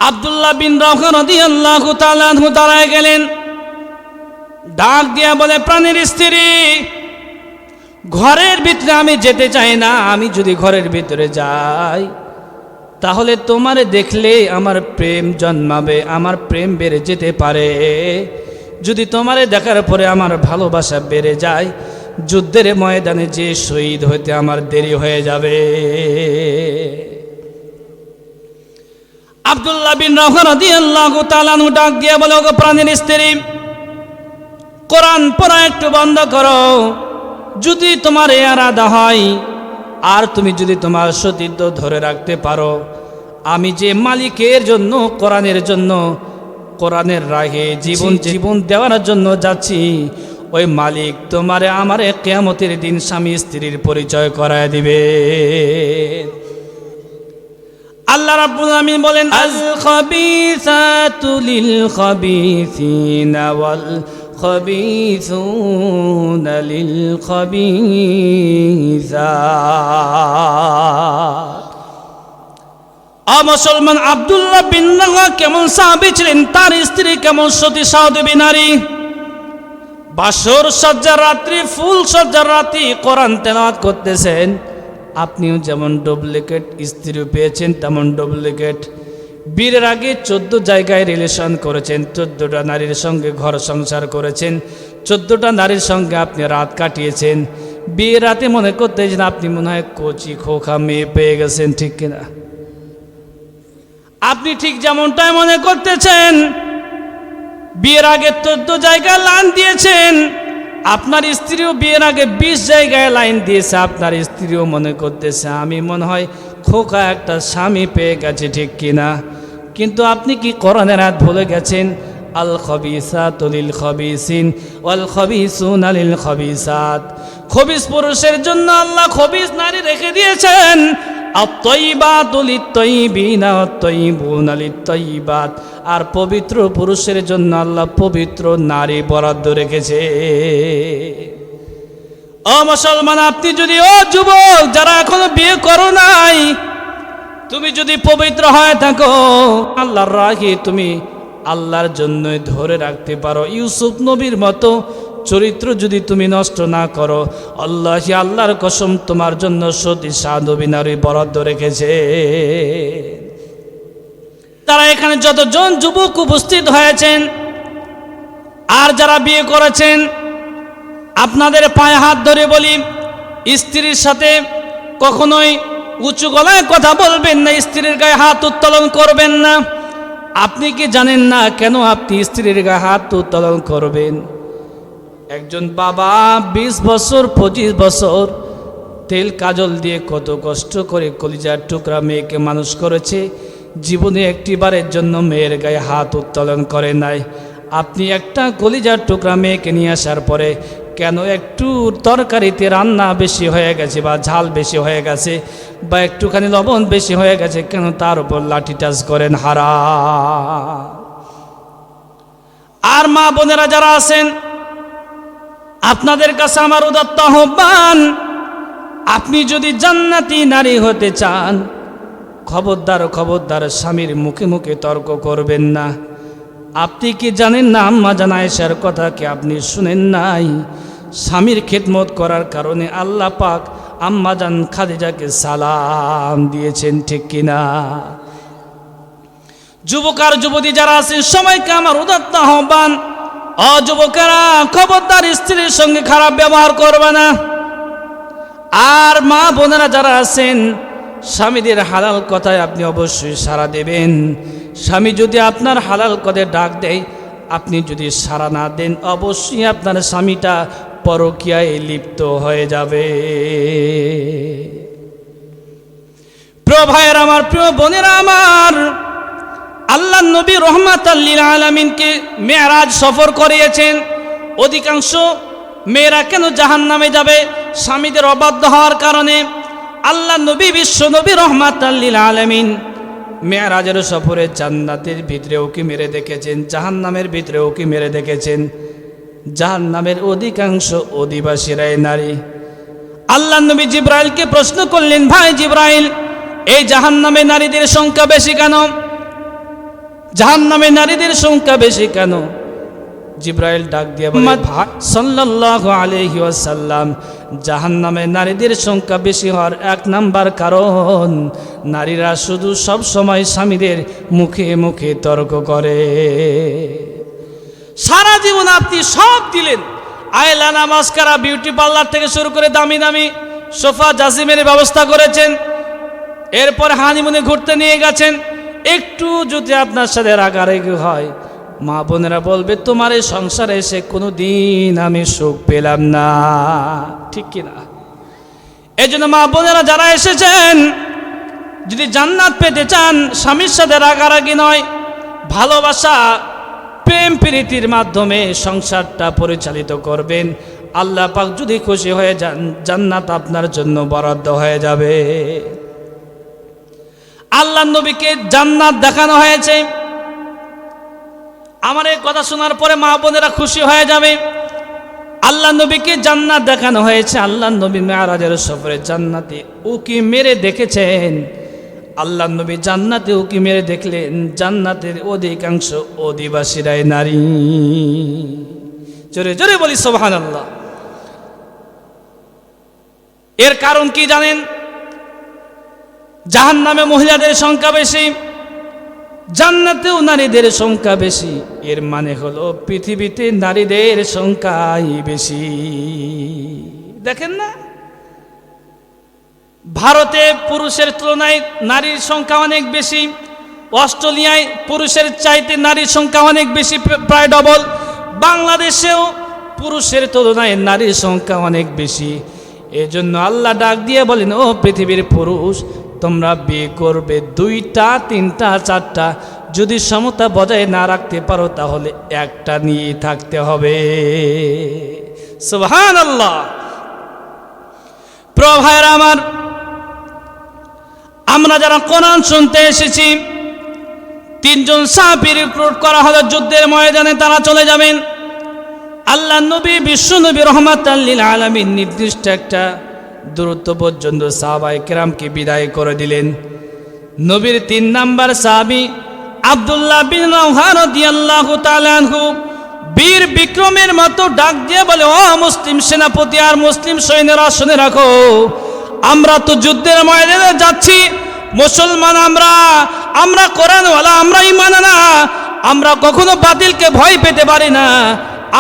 আব্দুল্লাহ বিন রাওহা রাদিয়াল্লাহু তাআলা আনহু দাঁড়ায় গেলেন, ডাক দিয়া বলে, প্রাণের স্ত্রী, ঘরের ভিতরে আমি যেতে চাই না। আমি যদি ঘরের ভিতরে যাই তাহলে তোমারে দেখলে আমার প্রেম জন্মাবে, আমার প্রেম বেড়ে যেতে পারে। যদি তোমারে দেখার পরে আমার ভালোবাসা বেড়ে যায়, যুদ্ধের ময়দানে যে শহীদ হইতে আমার দেরি হয়ে যাবে। আব্দুল্লাহ বিন রাওহা রাদিয়াল্লাহু তাআলা আনহু ডাক দিয়ে বলে, ওগো প্রাণের স্ত্রী, কোরআন পড়া একটু বন্ধ করো। যদি তোমার ইরাদা হয় আর তুমি যদি তোমার সতীত্ব ধরে রাখতে পারো, আমি যে মালিকের জন্য, কোরআনের জন্য, কোরআনের রাহে জীবন দেওয়ার জন্য যাচ্ছি, ওই মালিক তোমারে আমারে কিয়ামতের দিন স্বামী স্ত্রীর পরিচয় করায় দিবে। আল্লাহ রাব্বুল আলামিন বলেন, আল খাবিসাতু লিল খাবিসিনা ওয়াল খাবিসুনা লিল খাবিসাত। মুসলমান আব্দুল্লাহ বিন রাওহা কেমন সাহাবী ছিলেন, তার স্ত্রী কেমন সতী সাধবী নারী। বাসর সজ্জার রাত্রি, ফুল সজ্জার রাত্রি কোরআন তেলাওয়াত করতেছেন। আপনিও যেমন ডুপ্লিকেট স্ত্রী পেয়েছেন, তেমন ডুপ্লিকেট বিয়ের আগে 14 জায়গায় রিলেশন করেছেন, 14টা নারীর সঙ্গে ঘর সংসার করেছেন, 14টা নারীর সঙ্গে আপনি রাত কাটিয়েছেন। বিয়ের রাতে মনে করতেছেন আপনি মনে হয় কচি খোকা মেয়ে পেয়ে গেছেন, ঠিক কিনা? আপনি ঠিক যেমনটাই মনে করতেছেন। বিয়ের আগে 14 জায়গায় লাইন দিয়েছেন, আপনার স্ত্রীও বিয়ের আগে 20 জায়গায় লাইন দিয়েছে। আপনার স্ত্রীও মনে করতেছে আমি মনে হয় খোকা একটা স্বামী পেয়ে গেছে, ঠিক কিনা? কিন্তু আপনি কি কোরআনের আয়াত ভুলে গেছেন? আল খাবিসাতু লিল খাবিসিন ওয়াল খাবিসুনা লিল খাবিসাত। খবিস পুরুষের জন্য আল্লাহ খবিস নারী রেখে দিয়েছেন। আত-তাইয়্যিবাতু লিত-তাইয়্যিবিনা ওয়াত-তাইয়্যিবুনা লিত-তাইয়্যিবাত। আর পবিত্র পুরুষের জন্য আল্লাহ পবিত্র নারী বরাদ্দ রেখেছে। ও মুসলমান, আপনি যদি, ও যুবক যারা এখনো বিয়ে করো নাই, তুমি যদি পবিত্র হয়ে থাকো, আল্লাহর রাহে তুমি আল্লাহর জন্য ধরে রাখতে পারো, ইউসুফ নবীর মতো চরিত্র যদি তুমি নষ্ট না করো, আল্লাহর কসম তোমার জন্য সতী সাধবী নারী বরাদ্দ রেখেছে। তারা এখানে যতজন যুবক উপস্থিত হয়েছেন আর যারা বিয়ে করেছেন, আপনাদের পায়ে হাত ধরে বলি, স্ত্রীর সাথে কখনোই উঁচু গলায় কথা বলবেন না, স্ত্রীর গায়ে হাত উত্তোলন করবেন না। আপনি কি জানেন না কেন আপনি স্ত্রীর গায়ে হাত উত্তোলন করবেন? একজন বাবা 20 বছর 25 বছর তেল কাজল দিয়ে কত কষ্ট করে কলিজার টুকরা মেয়েকে মানুষ করেছে, জীবনে একটিবারের জন্য মেয়ের গায়ে হাত উত্তোলন করে নাই। আপনি একটা কলিজার টুকরা মেয়েকে নিয়ে আসার পরে কেন একটু তরকারিতে রান্না বেশি হয়ে গেছে বা ঝাল বেশি হয়ে গেছে বা একটুখানি লবণ বেশি হয়ে গেছে, কেন তার উপর লাঠি টাচ করেন? হারাম। আর মা বোনেরা যারা আছেন, আপনাদের কাছে আমার উদাত্ত আহ্বান, আপনি যদি জান্নাতি নারী হতে চান, খবরদার খবরদার স্বামীর মুখে মুখে তর্ক করবেন না। আপনি কি জানেন না, আম্মা জান আয়েশার কথা কি আপনি শুনেন নাই? স্বামীর খেদমত করার কারণে আল্লাহ পাক আম্মা জান খাদিজাকে সালাম দিয়েছেন, ঠিক কিনা? যুবক আর যুবতী যারা আছেন সবাইকে আমার উদাত্ত আহ্বান, যুবকেরা খবরদার স্ত্রীর সঙ্গে খারাপ ব্যবহার করবে না। আর মা বোনেরা যারা আছেন, স্বামীদের হালাল কথায় আপনি অবশ্যই সাড়া দেবেন। স্বামী যদি আপনার হালাল কথায় ডাক দেয়, আপনি যদি সাড়া না দেন, অবশ্যই আপনার স্বামীটা পরকীয়ায় লিপ্ত হয়ে যাবে। প্রিয় ভাইয়েরা আমার, প্রিয় বোনেরা আমার, আল্লাহ নবী রহমাতাল লিল আলামিনকে মেরাজ সফর করিয়েছেন। অধিকাংশ মেয়েরা কেন জাহান্নামে যাবে? স্বামীদের অবাধ্য হওয়ার কারণে। আল্লাহ নবী বিশ্ব নবী রহমাতাল লিল আলামিন মেরাজের সফরে জান্নাতের ভিতরেও কি মেরে দেখেছেন, জাহান্নামের ভিতরেও কি মেরে দেখেছেন? জাহান্নামের অধিকাংশ অধিবাসীরাই নারী। আল্লাহ নবী জিব্রাইলকে প্রশ্ন করলেন, ভাই জিব্রাইল, এই জাহান্নামে নারীদের সংখ্যা বেশি কেন? জাহান্নামে নারীদের সংখ্যা বেশি কেন? জিব্রাইল ডাক দিয়ে বলে, সাল্লাল্লাহু আলাইহি ওয়াসাল্লাম, জাহান্নামে নারীদের সংখ্যা বেশি হওয়ার এক নাম্বার কারণ, নারীরা শুধু সব সময় স্বামীদের মুখে মুখে তর্ক করে। সারা জীবন আপনি সব দিলেন, আয়লানা, মাস্কারা, বিউটি পার্লার থেকে শুরু করে দামি দামি সোফা জাসিমের ব্যবস্থা করেছেন, এরপর হানিমুনে ঘুরতে নিয়ে গেছেন। একটু যদি আপনার সাথে রাগারাগি হয়, মা বোনেরা বলবে, তোমার এই সংসারে এসে কোনো দিন আমি সুখ পেলাম না। ঠিক কিনা? এই জন্য মা বোনেরা যারা এসেছেন, যদি জান্নাত পেতে চান, স্বামীর সাথে রাগারাগি নয়, ভালোবাসা, প্রেম প্রীতির মাধ্যমে সংসারটা পরিচালিত করবেন। আল্লাহ পাক যদি খুশি হয়ে যান, জান্নাত আপনার জন্য বরাদ্দ হয়ে যাবে। আল্লাহ নবীকে জান্নাত দেখানো হয়েছে। আমার এই কথা শোনার পরে মা বোনেরা খুশি হয়ে যাবে। আল্লাহ নবীকে জান্নাত দেখানো হয়েছে। আল্লাহ নবী মেরাজের সফরে জান্নাতে উকি মেরে দেখেছেন। আল্লাহ নবী জান্নাতে উকি মেরে দেখলেন, জান্নাতের অধিকাংশ অধিবাসীরাই নারী। জোরে জোরে বলি সুবহানাল্লাহ। এর কারণ কি জানেন? জাহান্নামে মহিলাদের সংখ্যা বেশি, জান্নাতেও নারীদের সংখ্যা বেশি। এর মানে হলো পৃথিবীতে নারীদের সংখ্যাই বেশি। দেখেন না, ভারতে পুরুষের তুলনায় নারীর সংখ্যা অনেক বেশি, অস্ট্রেলিয়ায় পুরুষের চাইতে নারীর সংখ্যা অনেক বেশি, প্রায় ডবল। বাংলাদেশেও পুরুষের তুলনায় নারীর সংখ্যা অনেক বেশি। এজন্য আল্লাহ ডাক দিয়ে বলেন, ও পৃথিবীর পুরুষ, তোমরা বিয়ে করবে 2টা, 3টা, 4টা। যদি সমতা বজায় না রাখতে পারো, তাহলে একটা নিয়ে থাকতে হবে। সুবহানাল্লাহ। প্রিয় ভাইরা আমার, আমরা যারা কোরআন শুনতে এসেছি, 3 জন সাহাবী রিক্রুট করা হলো যুদ্ধের ময়দানে, তারা চলে যাবেন। আল্লাহ নবী বিশ্ব নবী রহমাতাল লিল আলামিন নির্দিষ্ট একটা দূরত্ব পর্যন্ত সাহাবায়ে কেরামকে বিদায় করে দিলেন। নবীর 3 নাম্বার সাহাবী আব্দুল্লাহ বিন রাওহা রাদিয়াল্লাহু তাআলা আনহু বীর বিক্রমের মতো ডাক দিয়ে বলে, ও মুসলিম সেনাপতি আর মুসলিম সৈন্যরা, শুনে রাখো, আমরা তো যুদ্ধের ময়দানে যাচ্ছি। মুসলমান আমরা কোরআনওয়ালা, আমরা ঈমানওয়ালা, আমরা কখনো বাতিলকে ভয় পেতে পারি না।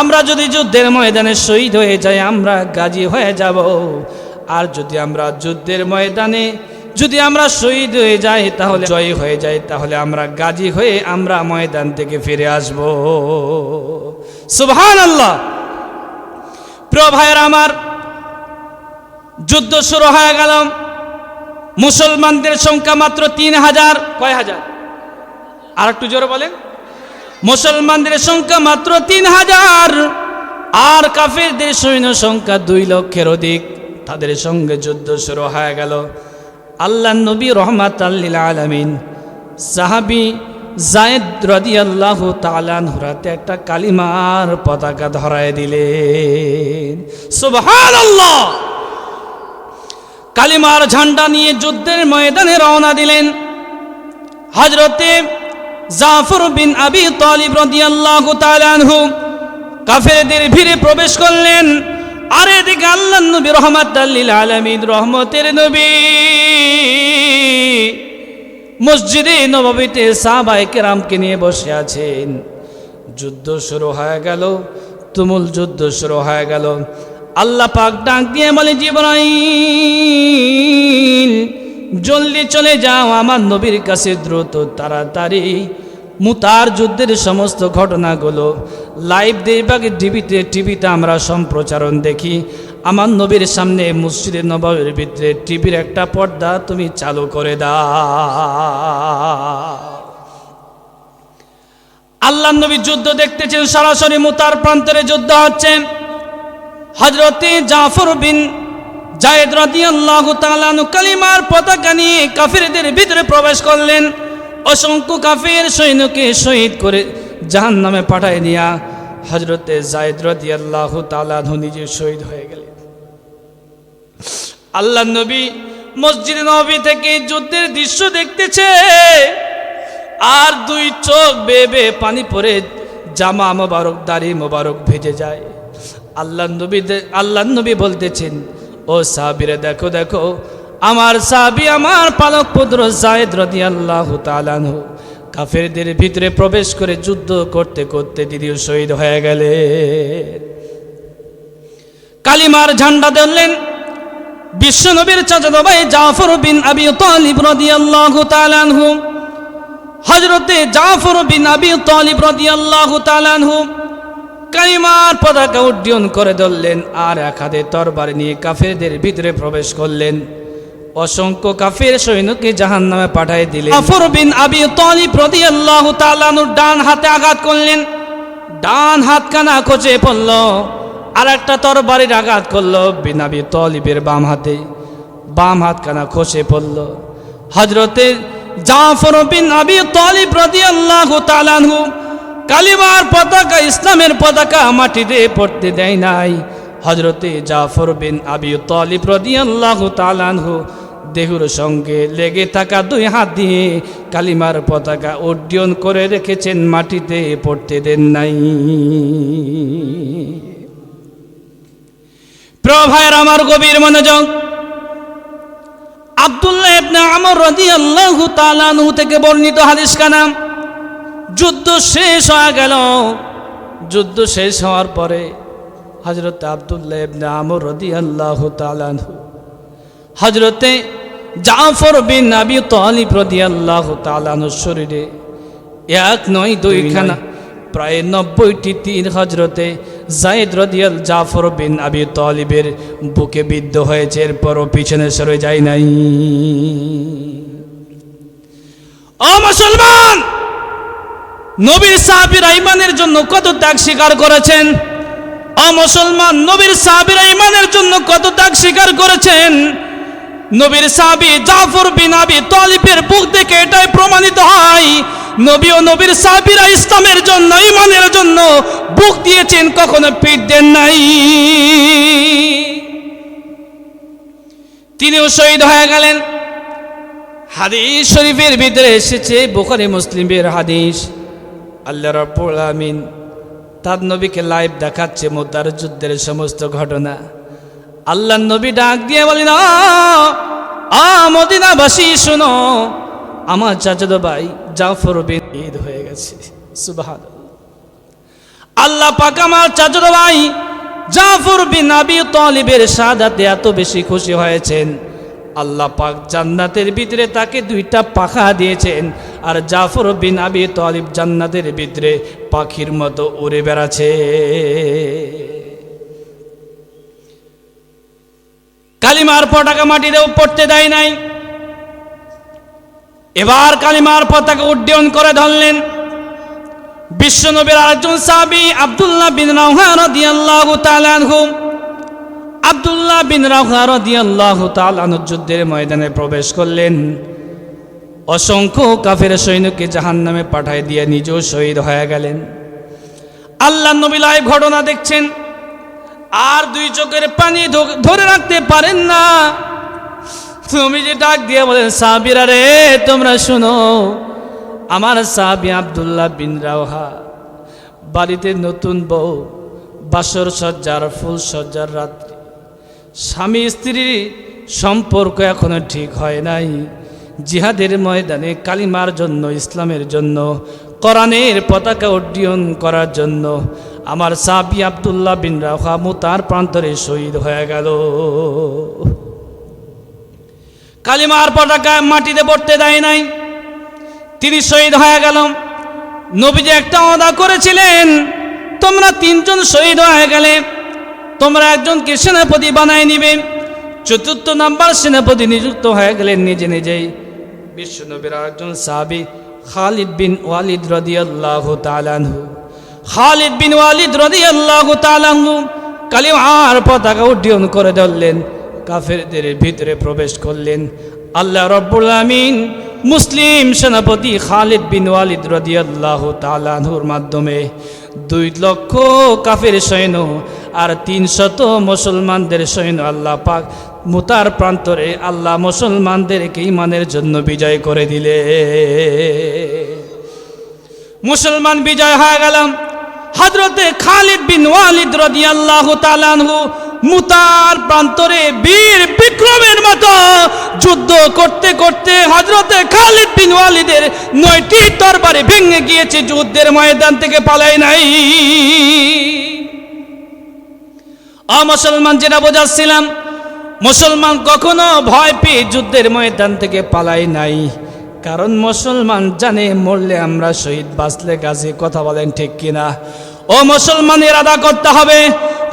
আমরা যদি যুদ্ধের ময়দানে শহীদ হয়ে যাই, আমরা গাজী হয়ে যাব। আর যদি আমরা যুদ্ধের ময়দানে যদি আমরা শহীদ হয়ে যাই, তাহলে জয়ী হয়ে যাই, তাহলে আমরা গাজী হয়ে আমরা ময়দান থেকে ফিরে আসব। সুবহানাল্লাহ। প্রিয় ভাইয়েরা আমার, যুদ্ধ শুরু হয়ে গেল। মুসলমানদের সংখ্যা মাত্র 3000। কয় হাজার? আর একটু জোরে বলেন। মুসলমানদের সংখ্যা মাত্র 3000, আর কাফেরদের সৈন্য সংখ্যা 2 লক্ষের অধিক। তাদের সঙ্গে যুদ্ধ শুরু হয়ে গেল। আল্লাহ নবী রহমাতাল লিল আলামিন সাহাবী যায়েদ রাদিয়াল্লাহু তাআলা আনহুর হাতে একটা কালিমার পতাকা ধরায় দিলেন। সুবহানাল্লাহ। কালিমার ঝান্ডা নিয়ে যুদ্ধের ময়দানে রওনা দিলেন। হযরতে জাফর বিন আবি তালিব রাদিয়াল্লাহু তাআলা আনহু কাফেরদের ভিড়ে প্রবেশ করলেন। আর এদিকে আল্লাহ নবী রহমাতাল লিল আলামিন, রহমতের নবী, মসজিদে নববীতে সাহাবায়ে কেরামকে নিয়ে বসে আছেন। যুদ্ধ শুরু হয়ে গেল, তুমুল যুদ্ধ শুরু হয়ে গেল। আল্লাহ পাক ডাক দিয়ে বলে, জিবরাইল জলদি চলে যাও আমার নবীর কাছে, দ্রুত তাড়াতাড়ি মুতার যুদ্ধের সমস্ত ঘটনাগুলো লাইভ দেখবে টিভিতে আমরা সম্প্রচারণ দেখি। আমার নবীর সামনে মসজিদে নববীর ভিতরে টিভির একটা পর্দা তুমি চালু করে দাও। আল্লাহ নবী যুদ্ধ দেখতেছেন, সরাসরি মুতার প্রান্তরে যুদ্ধ হচ্ছে। হযরতে জাফর বিন যায়েদ রাদিয়াল্লাহু তাআলা আনহু কালিমার পতাকা নিয়ে কাফিরদের ভিতরে প্রবেশ করলেন। অসংখ্য কাফির সৈন্যকে শহীদ করে জাহান্নামে পাঠায় দিয়া হযরতে যায়েদ রাদিয়াল্লাহু তাআলা আনহু নিজে শহীদ হয়ে গেলেন। আল্লাহ নবী মসজিদ নববী থেকে যুদ্ধের দৃশ্য দেখতেছে, আর দুই চোখ বেয়ে পানি পড়ে জামা মোবারক দাড়ি মোবারক ভেজে যায়। আল্লাহ নবী বলতেছেন, ও সাহাবীরা দেখো দেখো, আমার সাহাবী আমার পালক পুত্র যায়েদ রাদিয়াল্লাহু তাআলা আনহু কাফেরদের ভিতরে প্রবেশ করে যুদ্ধ করতে করতে তিনিও শহীদ হয়ে গেলেন। কালিমার ঝান্ডা ধরলেন বিশ্বনবীর চাচাতো ভাই জাফর বিন আবি তালিব রাদিয়াল্লাহু তাআলা আনহু। হযরতে জাফর বিন আবি তালিব রাদিয়াল্লাহু তাআলা আনহু কালিমার পতাকা উড্ডীন করে ধরলেন, আর এক হাতে তরবারি নিয়ে কাফেরদের ভিতরে প্রবেশ করলেন। অসংখ্য কাফের সৈন্যকে জাহান্নামে পাঠিয়ে দিলেন। জাফর বিন আবি তালিব রাদিয়াল্লাহু তাআলা আনহু ডান হাতে আঘাত করলেন, ডান হাতখানা খচে পড়ল। আর একটা তরবারির আঘাত করলো বিন আবি তালিবের বাম হাতে, বাম হাতখানা খসে পড়ল। হযরতে জাফর বিন আবি তালিব রাদিয়াল্লাহু তাআলা আনহু কালিমার পতাকা, ইসলামের পতাকা মাটিতে পড়তে দেয় নাই। হযরতে জাফর বিন আবি তালিব রাদিয়াল্লাহু তাআলা আনহু দেহুর সঙ্গে লেগে থাকা দুই হাত দিয়ে কালিমার পতাকা উড্ডীন করে রেখেছেন, মাটিতে পড়তে দেন নাই। প্রিয় ভাইয়ের আমার, গভীর মনোযোগ। আব্দুল্লাহ ইবনে আমর রাদিয়াল্লাহু তাআলা আনহু থেকে বর্ণিত হাদিস কানা, যুদ্ধ শেষ হয়ে গেল। যুদ্ধ শেষ হওয়ার পরে হযরতে আব্দুল্লাহ ইবনে আমর রাদিয়াল্লাহু তাআলা আনহু হযরতে জাফর বিন আবি তালিব রাদিয়াল্লাহু তাআলা আনহুর শরীরে এক নয় দুইখানা প্রায় 90টি তীর হযরতে যায়েদ জাফর বিন আবি তালিবের বুকে বিদ্ধ হয়েছে, এরপরও পিছনে সরে যায় নাই। ও মুসলমান, নবীর সাহাবীরা ঈমানের জন্য কত ত্যাগ স্বীকার করেছেন। ও মুসলমান, নবীর সাহাবীরা ঈমানের জন্য কত ত্যাগ স্বীকার করেছেন। নবীর সাহাবী জাফর বিন আবি তালিবের বুক থেকে এটাই প্রমাণিত হয়, নবী ও নবীর সাহাবীরা ইসলামের জন্য, ঈমানের জন্য বুক দিয়েছেন, কখনো পিঠ দেন নাই। তিনিও শহীদ হয়ে গেলেন। হাদিস শরীফের ভিতরে এসেছে, বুখারী মুসলিমের হাদিস, আল্লাহ রাব্বুল আমিন তার নবীকে লাইভ দেখাচ্ছে মুতার যুদ্ধের সমস্ত ঘটনা। আল্লাহ নবী ডাক দিয়ে বলেন, মদিনাবাসী শুনো, আমার চাচাতো ভাই জাফর বিন ঈদ হয়ে গেছে। সুবহানাল্লাহ। আল্লাহ পাক আমার চাচাতো ভাই জাফর বিন আবি তালিবের শাহাদাতে এত বেশি খুশি হয়েছেন, আল্লাহ পাক জান্নাতের ভিতরে তাকে দুইটা পাখা দিয়েছেন, আর জাফর বিন আবি তালিব জান্নাতের ভিতরে পাখির মতো উড়ে বেড়াচ্ছে। কালিমার পতাকা মাটিতে পড়তে দেয় নাই। এবার কালিমার পতাকা উড্ডীন করে ধরলেন বিশ্বনবীর আরেকজন সাহাবী আব্দুল্লাহ বিন রাওহা রাদিয়াল্লাহু তাআলা আনহু। আব্দুল্লাহ বিন রাওহা রাদিয়াল্লাহু তাআলা আনহু যুদ্ধের ময়দানে প্রবেশ করলেন। অসংখ্য কাফের সৈন্যকে জাহান্নামে পাঠিয়ে দিয়ে নিজেও শহীদ হয়ে গেলেন। আল্লাহ নবী লাইভ ঘটনা দেখছেন, আর দুই চোখের পানি ধরে রাখতে পারেন না। তুমি যে ডাক দিয়ে বলেন, সাহাবীরা রে তোমরা শুনো, আমার সাহাবী আব্দুল্লাহ বিন রাওহা বাড়িতে নতুন বউ, বাসর সজ্জার ফুল সজ্জার রাত্রি, স্বামী স্ত্রীর সম্পর্ক এখনো ঠিক হয় নাই। জিহাদের ময়দানে কালিমার জন্য, ইসলামের জন্য, কোরআনের পতাকা উড্ডীন করার জন্য আমার সাহাবী আব্দুল্লাহ বিন রাওহা মুতার প্রান্তরে শহীদ হয়ে গেল। কালিমার পতাকা মাটিতে পড়তে দেয় নাই, তিনি শহীদ হয়ে গেল। নবীজি একটা ওয়াদা করেছিলেন, তোমরা তিনজন শহীদ হয়ে গেলে তোমরা একজনকে সেনাপতি বানায় নিবে। চতুর্থ নাম্বার সেনাপতি নিযুক্ত হয়ে গেলেন নিজে নিজেই বিশ্বনবীর একজন সাহাবী খালিদ বিন ওয়ালিদ রাদিয়াল্লাহু তাআলা আনহু। খালিদ বিন ওয়ালিদ রাদিয়াল্লাহু তাআলা আনহু কালিমার পতাকা উড্ডীন করে ধরলেন, কাফেরদের ভিতরে প্রবেশ করলেন। আল্লাহ রাব্বুল আমিন মুসলিম সেনাপতি খালিদ বিন ওয়ালিদ রাদিয়াল্লাহু তাআলা আনহুর মাধ্যমে 2 লক্ষ কাফের সৈন্য আর 300 মুসলমানদের সৈন্য আল্লাহ পাক মুতার প্রান্তরে আল্লাহ মুসলমানদেরকে ঈমানের জন্য বিজয় করে দিলে। মুসলমান বিজয় হয়ে গেল। হযরতে খালিদ বিন ওয়ালিদ রাদিয়াল্লাহু তাআলা আনহু মুতার প্রান্তরে বীর বিক্রমের মতো যুদ্ধ করতে করতে হযরতে খালিদ বিন ওয়ালিদের 9টি তরবারি ভেঙে গিয়েছে, যুদ্ধের ময়দান থেকে পালায় নাই। মুসলমান যেটা বোঝাচ্ছিলাম, মুসলমান কখনো ভয় পেয়ে যুদ্ধের ময়দান থেকে পালায় নাই, কারণ মুসলমান জানে মরলে আমরা শহীদ, বাঁচলে গাজী। কথা বলেন ঠিক কিনা? ও মুসলমানের আদা করতে হবে।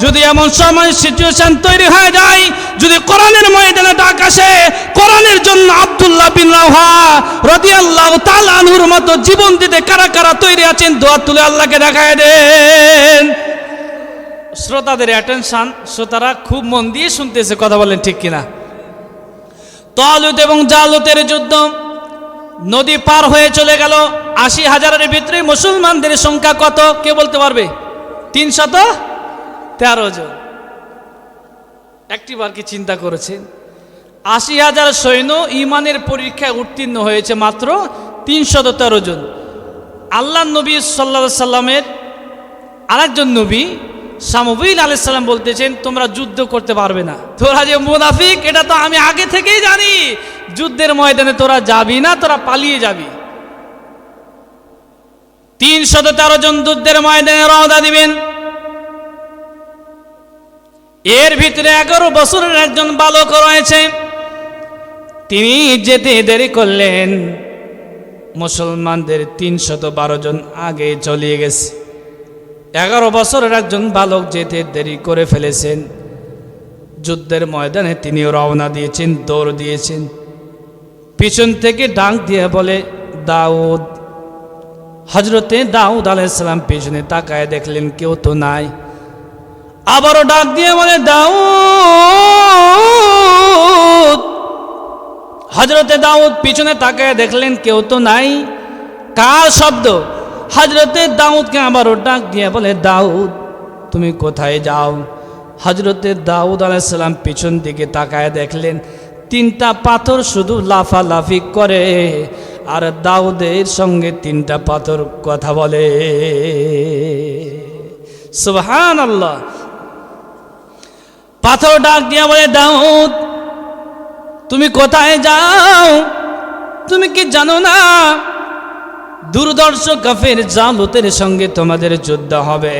যদি এমন সময় সিচুয়েশন তৈরি হয়ে যায়, যদি কোরআনের ময়দানে ডাক আসে, কোরআনের জন্য আব্দুল্লাহ বিন রাওহা রাদিয়াল্লাহু তাআলা আনহুর মতো জীবন দিতে কারা কারা তৈরি আছেন, দোয়া তুলে আল্লাহকে দেখায় দেন। শ্রোতাদের অ্যাটেনশন, শ্রোতারা খুব মন দিয়ে শুনতেছে। কথা বলেন ঠিক কিনা? তালুত এবং জালুতের যুদ্ধ, নদী পার হয়ে চলে গেল। 80,000-এর ভিতরে মুসলমানদের সংখ্যা কত কে বলতে পারবে? 313 জন। একটিবার কি চিন্তা করেছেন? 80,000 সৈন্য ঈমানের পরীক্ষায় উত্তীর্ণ হয়েছে মাত্র 313 জন। আল্লাহ নবী সাল্লাল্লাহু আলাইহি সাল্লামের আরেকজন নবী সামুয়েল আলাইহিস সালাম বলতেছেন, তোমরা যুদ্ধ করতে পারবে না, তোরা যে মুনাফিক এটা তো আমি আগে থেকেই জানি, যুদ্ধের ময়দানে তোরা যাবি না, তোরা পালিয়ে যাবি। 313 জন যুদ্ধের ময়দানে রওনা দিবেন। এর ভিতরে 11 বছরের একজন বালক রয়েছে, তিনি যেতে দেরি করলেন। মুসলমানদের 312 জন আগে চলে গেছে। 11 বছরের একজন বালক যেতে দেরি করে ফেলেছেন। যুদ্ধের ময়দানে তিনি রওনা দিয়েছেন, দৌড় দিয়েছেন। পিছন থেকে ডাক দিয়ে বলে, দাউদ। হযরতে দাউদ আলাইহিস সালাম পিছনে তাকায় দেখলেন কেউ তো নাই। আবারও ডাক দিয়ে বলে, দাউদ। হযরতে দাউদ পিছনে তাকায় দেখলেন কেউ তো নাই। কার শব্দ? হযরতে দাউদকে আবারও ডাক দিয়ে বলে, দাউদ তুমি কোথায় যাও? হযরতে দাউদ আলাইহিস সালাম পিছন দিকে তাকায় দেখলেন 3টা পাথর শুধু লাফালাফি করে, আর দাউদের সঙ্গে 3টা পাথর কথা বলে। সুবহানাল্লাহ। পাথর ডাক দিয়া বলে, দাউদ তুমি কোথায় যাও? তুমি কি জানো না দুর্ধর্ষ কাফের জালুতের সঙ্গে তোমাদের যুদ্ধ হবে?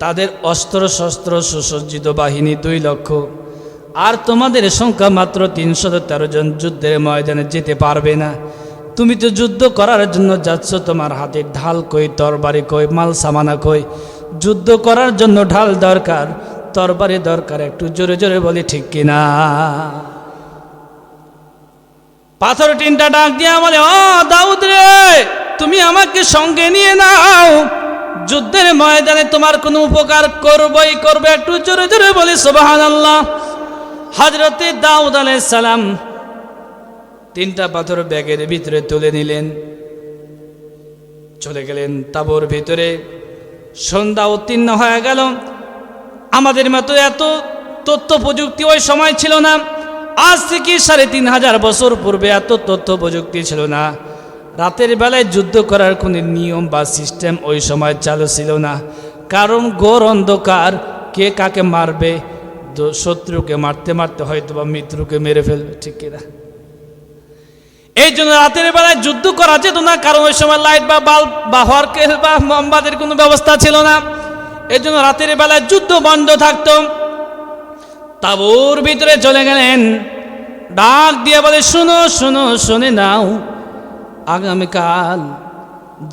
তাদের অস্ত্র শস্ত্র সুসজ্জিত বাহিনী 2 লক্ষ, আর তোমাদের সংখ্যা মাত্র 313 জন। যুদ্ধের ময়দানে যেতে পারবে না। তুমি তো যুদ্ধ করার জন্য যাচ্ছ, তোমার হাতে ঢাল কই, তরবারি কই, মাল সামানা কই? যুদ্ধ করার জন্য ঢাল দরকার, তরবারি দরকার। একটু জোরে জোরে বলি ঠিক কিনা? পাথর 3টা ডাক দিয়া বলে, ও দাউদ রে, তুমি আমাকে সঙ্গে নিয়ে নাও, যুদ্ধের ময়দানে তোমার কোনো উপকার করবই করবে। একটু জোরে জোরে বলি সুবহানাল্লাহ। হযরতে দাউদ আলাইহিস সালাম 3টা পাথর ব্যাগের ভিতরে তুলে নিলেন, চলে গেলেন তাঁবুর ভিতরে। সন্ধ্যা উত্তীর্ণ হয়ে গেল। আমাদের মতো এত তথ্য প্রযুক্তি ওই সময় ছিল না। আজ থেকে 3500 বছর পূর্বে এত তথ্য প্রযুক্তি ছিল না। রাতের বেলায় যুদ্ধ করার কোনো নিয়ম বা সিস্টেম ওই সময় চালু ছিল না, কারণ ঘোর অন্ধকার। কে কাকে মারবে, শত্রুকে মারতে মারতে হয়তো বা মিত্রকে মেরে ফেলবে, ঠিক কিনা? এই জন্য রাতের বেলায় যুদ্ধ করা যেত না, কারণ ওই সময় লাইট বা বাল্ব বা হরকেল বা মোমবাতির কোনো ব্যবস্থা ছিল না। এই জন্য রাতের বেলায় যুদ্ধ বন্ধ থাকতো। তাঁবুর ভিতরে চলে গেলেন। ডাক দিয়ে বলে, শুনো শুনো, শুনে নাও, আগামীকাল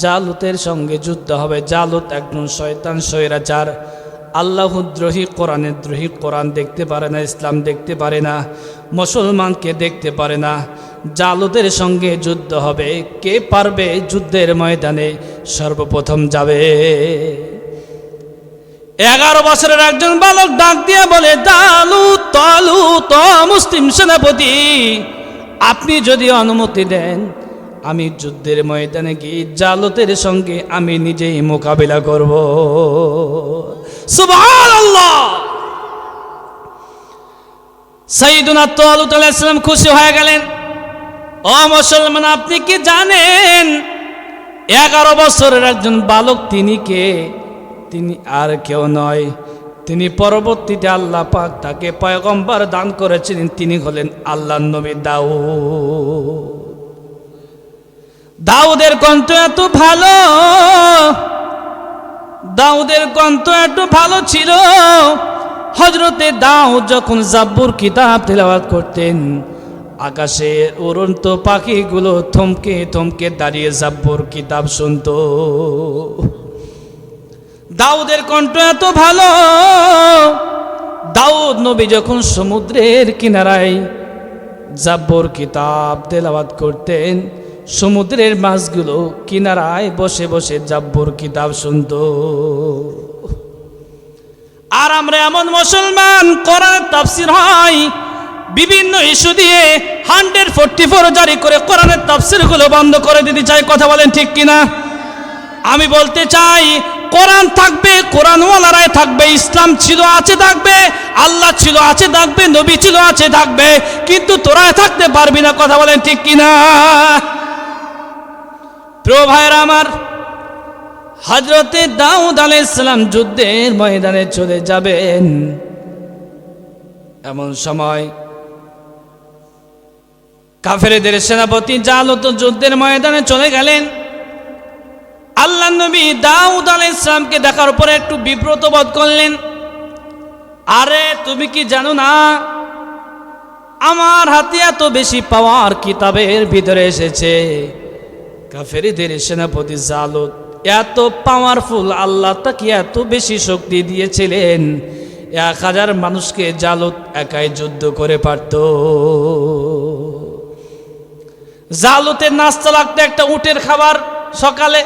জালুতের সঙ্গে যুদ্ধ হবে। জালুত একজন শয়তান, স্বৈরাচার, আল্লাহদ্রোহী, কোরআনের দ্রোহী, কোরআন দেখতে পারে না, ইসলাম দেখতে পারে না, মুসলমানকে দেখতে পারে না। জালুতের সঙ্গে যুদ্ধ হবে। কে পারবে যুদ্ধের ময়দানে সর্বপ্রথম যাবে? 11 বছরের একজন বালক ডাক দিয়ে বলে, জালুত, তালুত, মুসলিম সেনাপতি, আপনি যদি অনুমতি দেন আমি যুদ্ধের ময়দানে গিয়ে জালুতের সঙ্গে আমি নিজেই মোকাবিলা করব। সুবহানাল্লাহ। সাইয়েদুনা তালুত আলাইহিস সালাম খুশি হয়ে গেলেন। ও মুসলমান, আপনি কি জানেন 11 বছরের একজন বালক তিনি কে? তিনি আর কেউ নয়, তিনি পরবর্তীতে আল্লাহ পাক তাকে পয়গম্বর দান করেছিলেন। তিনি হলেন আল্লাহর নবী দাউদ। দাউদের কণ্ঠ এত ভালো, দাউদের কণ্ঠ এত ভালো ছিল, হযরতে দাউদ যখন জাব্বুর কিতাব তেলাওয়াত করতেন, আকাশে উড়ন্ত পাখিগুলো থমকে থমকে দাঁড়িয়ে জাব্বুর কিতাব শুনত। দাউদের কণ্ঠ এত ভালো। দাউদ নবী যখন সমুদ্রের কিনারায় জাব্বুর কিতাব তেলাওয়াত করতেন, সমুদ্রের মাছগুলো কিনারায় বসে বসে জাব্বুর কিতাব শুনত। আর আমরা এমন মুসলমান, কোরআনের তাফসীর হয়, বিভিন্ন ইস্যু দিয়ে 144 জারি করে কোরআনের তাফসীরগুলো বন্ধ করে দিতে চাই। কথা বলেন ঠিক কিনা? আমি বলতে চাই, কোরআন থাকবে, কোরআনওয়ালারাই থাকবে, ইসলাম ছিল আছে থাকবে, আল্লাহ ছিল আছে থাকবে, নবী ছিল আছে থাকবে, কিন্তু তোরা থাকতে পারবি না। কথা বলেন ঠিক কিনা? প্রিয় ভাইরা আমার, হযরতে দাউদ আলাইহিস সালাম যুদ্ধের ময়দানে চলে যাবেন। এমন সময় কাফেরদের সেনাপতি জালুত যুদ্ধের ময়দানে চলে গেলেন। আল্লাহ নবী দাউদ আলাইহিস সালামকে দেখার পরে একটু বিব্রত বোধ করলেন। আরে তুমি কি জানো না, আমার হাতে এত বেশি পাওয়ার কিতাবের ভিতরে এসেছে। কাফেরদের সেনাপতি জালুত এত পাওয়ারফুল, আল্লাহ তাকে এত বেশি শক্তি দিয়েছিলেন, 1000 মানুষকে জালুত একাই যুদ্ধ করে পারত। জালুতের নাস্তা লাগতো একটা উটের খাবার সকালে।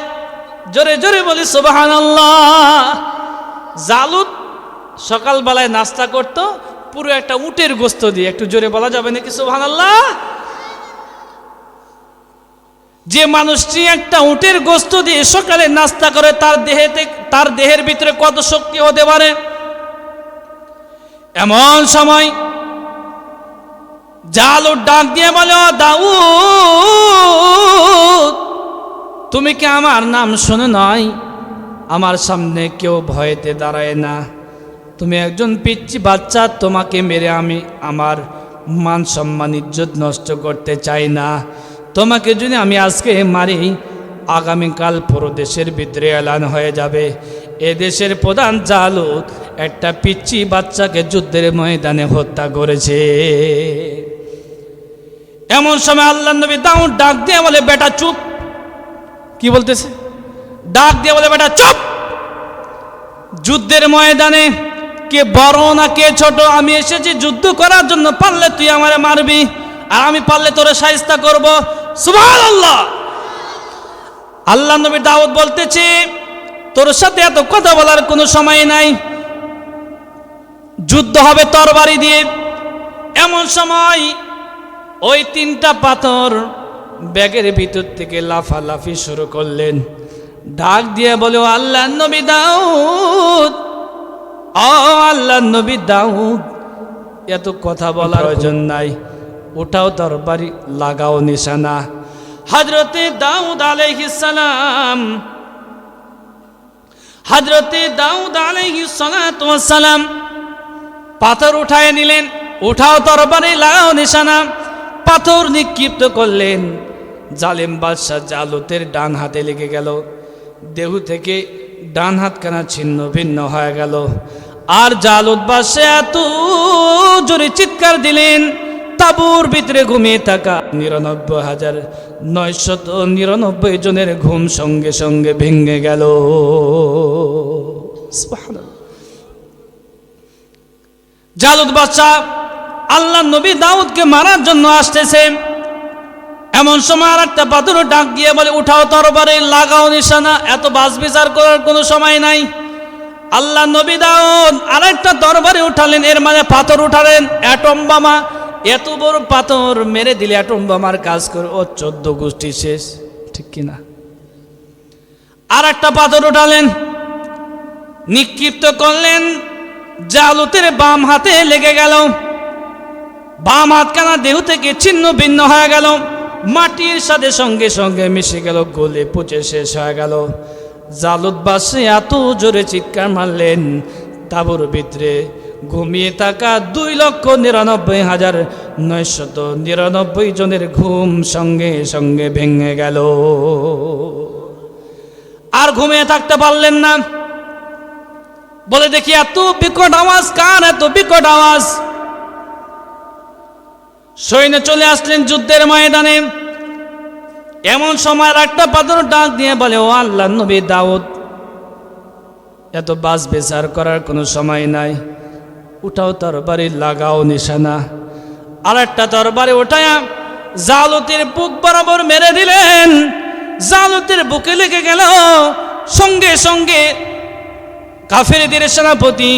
জোরে জোরে বলি সুবহানাল্লাহ। জালুত সকালবেলায় নাস্তা করত পুরো একটা উটের গোস্ত দিয়ে। একটু জোরে বলা যাবে নাকি সুবহানাল্লাহ? যে মানুষটি একটা উটের গোস্ত দিয়ে সকালে নাস্তা করে, তার দেহের ভিতরে কত শক্তি হতে পারে। এমন সময় জালুত ডাক দিয়ে বলে, ও দাউদ, তুমি কি আমার নাম শুনে নাই? আমার সামনে কেউ ভয়েতে দাঁড়ায় না। তুমি একজন পিচ্চি বাচ্চা, তোমাকে মেরে আমি আমার মান সম্মান ইজ্জত নষ্ট করতে চাই না। তোমাকে যদি আমি আজকে মারি, আগামীকাল পুরো দেশের ভিতরে এলান হয়ে যাবে এদেশের প্রধান জালুত একটা পিচ্চি বাচ্চাকে যুদ্ধের ময়দানে হত্যা করেছে। এমন সময় আল্লাহর নবী দাউদ ডাক দিয়ে বলে, বেটা চুপ। কি বলতেছে? ডাক দিয়ে বলে, বেটা চুপ। যুদ্ধের ময়দানে কে বড় না কে ছোট, আমি এসেছি যুদ্ধ করার জন্য। পারলে তুই আমারে মারবি, আর আমি পারলে তোরে শায়েস্তা করব। সুবহানাল্লাহ। আল্লাহ নবী দাউদ বলতেছে, তোর সাথে এত কথা বলার কোনো সময় নাই, যুদ্ধ হবে তরবারি দিয়ে। এমন সময় ওই 3টা পাথর ব্যাগের ভিতর থেকে লাফালাফি শুরু করলেন। ডাক দিয়ে বলে, ও আল্লাহর নবী দাউদ, ও আল্লাহর নবী দাউদ, এত কথা বলার প্রয়োজন নাই, ওটাও তরবারি, লাগাও নিশানা। হযরতে দাউদ আলাইহিস সালাম, হযরতে দাউদ আলাইহিস সালাতু ওয়াস সালাম পাথর উঠায় নিলেন। উঠাও তরবারি, লাগাও নিশানা। পাথর নিক্ষিপ্ত করলেন। জালেম বাদশা জালুতের ডান হাতে লেগে গেল। দেহ থেকে ডান হাতখানা ছিন্ন ভিন্ন হয়ে গেল। আর জালুত বাদশা এত জোরে চিৎকার দিলেন, তাঁবুর ভিতরে ঘুমিয়ে থাকা 99,999 জনের ঘুম সঙ্গে সঙ্গে ভেঙে গেল। সুবহানাল্লাহ। জালুত বাদশাহ আল্লাহ নবী দাউদকে মারার জন্য আসতেছে। এমন সময় আর একটা পাথর ডাক দিয়ে বলে, উঠাও তরবারি, লাগাও নিশানা, এত বাস বিচার করার কোনো সময় নাই। আল্লাহ নবী দাউদ আরেকটা তরবারি উঠালেন, এর মানে পাথর উঠালেন, অ্যাটম বোমা। এত বড় পাথর মেরে দিলে অ্যাটম বোমার কাজ করে, ও 14 গোষ্ঠী শেষ, ঠিক কিনা? আর একটা পাথর উঠালেন, নিক্ষিপ্ত করলেন, জালুতের বাম হাতে লেগে গেল, বাম হাতখানা দেহ থেকে ছিন্ন ভিন্ন হয়ে গেল, মাটির সাথে সঙ্গে সঙ্গে মিশে গেল, গলে পচে শেষ হয়ে গেল। জালুত বাদশা এত জোরে চিৎকার মারলেন, তাঁবুর ভিতরে ঘুমিয়ে থাকা 2,99,999 জনের ঘুম সঙ্গে সঙ্গে ভেঙে গেল। আর ঘুমিয়ে থাকতে পারলেন না। বলে, দেখি এত বিকট আওয়াজ কার, এত বিকট আওয়াজ? সৈন্য চলে আসলেন যুদ্ধের ময়দানে। এমন সময় একটা পাথর ডাক দিয়ে বলে, ও আল্লাহ নবী দাউদ, এত বাস বিচার করার কোনো সময় নাই, উঠাও তরবারি, লাগাও নিশানা। আর একটা তরবারি উঠায়া জালুতের বুক বরাবর মেরে দিলেন। জালুতের বুকে লেগে গেল, সঙ্গে সঙ্গে কাফেরদের সেনাপতি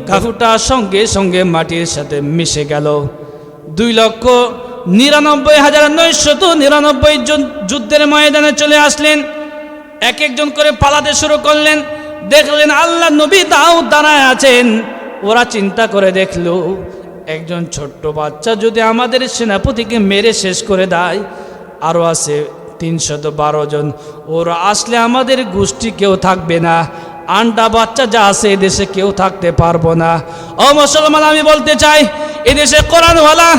গাফুটা সঙ্গে সঙ্গে মাটির সাথে মিশে গেল। 2,99,999 জন যুদ্ধের ময়দানে চলে আসলেন। এক একজন করে পালাতে শুরু করলেন। দেখলেন আল্লাহ নবী দাউদ দাঁড়ায় আছেন। ওরা চিন্তা করে দেখলো, একজন ছোট্ট বাচ্চা যদি আমাদের সেনাপতিকে মেরে শেষ করে দেয়, আরও আছে 312 জন, ওরা আসলে আমাদের গোষ্ঠী কেউ থাকবে না, আন্ডা বাচ্চা যা আছে এদেশে কেউ থাকতে পারবো না। ও মুসলমান, আমি বলতে চাই, এদেশে কোরআনওয়ালা,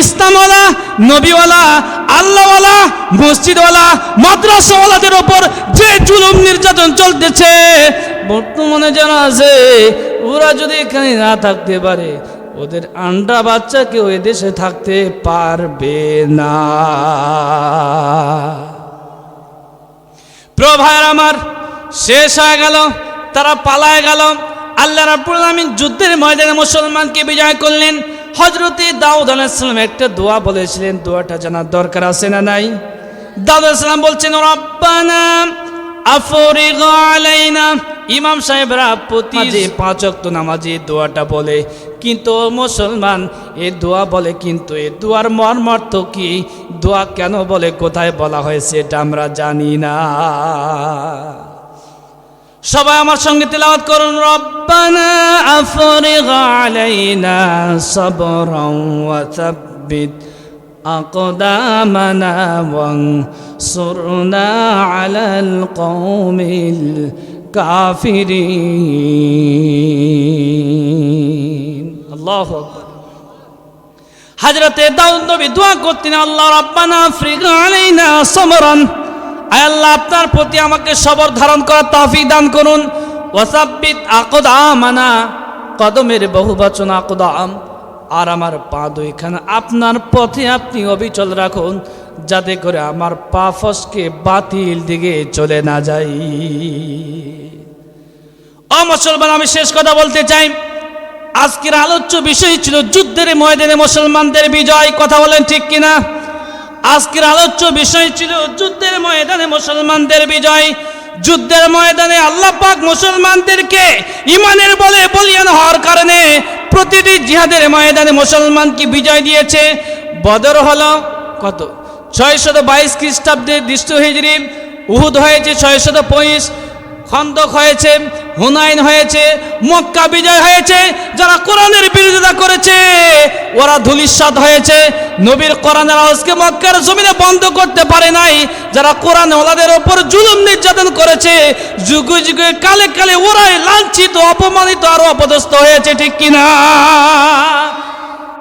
ইসলামওয়ালা, নবীওয়ালা, আল্লাহওয়ালা, মসজিদওয়ালা, মাদ্রাসাওয়ালাদের ওপর যে জুলুম নির্যাতন চলতেছে বর্তমানে যারা আছে, ওরা যদি এখানে না থাকতে পারে, ওদের আন্ডা বাচ্চা কেউ এদেশে থাকতে পারবে না। প্রিয় ভাইয়ের আমার, শেষ হয়ে গেল, তারা পালায় গেল। আল্লাহ রাব্বুল আলামিন যুদ্ধের ময়দানে মুসলমানকে বিজয় করলেন। হযরতে দাউদ আলাইহিস সালাম একটা দোয়া বলেছিলেন, দোয়াটা জানার দরকার আছে না নাই? দাউদ আলাইহিস সালাম বলছেন, রব্বানা আফরিগ আলাইনা। ইমাম সাহেবরা প্রতি 5 ওয়াক্ত নামাজে দোয়াটা বলে, কিন্তু মুসলমান এই দোয়া বলে, কিন্তু এই দোয়ার মর্মার্থ কি, দোয়া কেন বলে, কোথায় বলা হয়েছে, এটা আমরা জানি না। সবাই আমার সঙ্গে তিলাওয়াত করুন, রব্বানা আফরিগ আলাইনা সাবরান ওয়া সাব্বিত আকদামানা ওয়ানসুরনা আলাল কওমিল কাফিরিন। আল্লাহু আকবার। হযরতে দাউদ নবী দোয়া করতেন, আল্লাহ রব্বানা আফরিগ আলাইনা সাবরান, আয় আল্লাহ, আপনার প্রতি আমাকে সবর ধারণ করার তৌফিক দান করুন। ওয়াসাব্বিত আকদামানা, কদমের বহুবচন আকদাম, আর আমার পা দুইখানা আপনার পথে আপনি অবিচল রাখুন, যাতে করে আমার পা ফসকে বাতিল দিকে চলে না যাই। ও মুসলমান, আমি শেষ কথা বলতে চাই। আজকের আলোচ্য বিষয় ছিল যুদ্ধের ময়দানে মুসলমানদের বিজয়। কথা বলেন ঠিক কিনা? আজকের আলোচ্য বিষয় ছিল যুদ্ধের ময়দানে মুসলমানদের বিজয়। যুদ্ধের ময়দানে আল্লাহ পাক মুসলমানদেরকে ইমানের বলে বলিয়ান হওয়ার কারণে প্রতিটি জিহাদের ময়দানে মুসলমানকে বিজয় দিয়েছে। বদর হলো কত? 622 খ্রিস্টাব্দে 200 হিজরি। উহুদ হয়েছে 625, খন্দক হয়েছে, হুনাইন হয়েছে, মক্কা বিজয় হয়েছে। যারা কোরআনের বিরোধিতা করেছে ওরা ধূলিসাৎ হয়েছে। নবীর কোরআনের আওয়াজকে মক্কার জমিনে বন্ধ করতে পারে নাই। যারা কোরআন ওলাদের ওপর জুলুম নির্যাতন করেছে, যুগে যুগে কালে কালে ওরাই লাঞ্ছিত, অপমানিত আর অপদস্থ হয়েছে, ঠিক কিনা?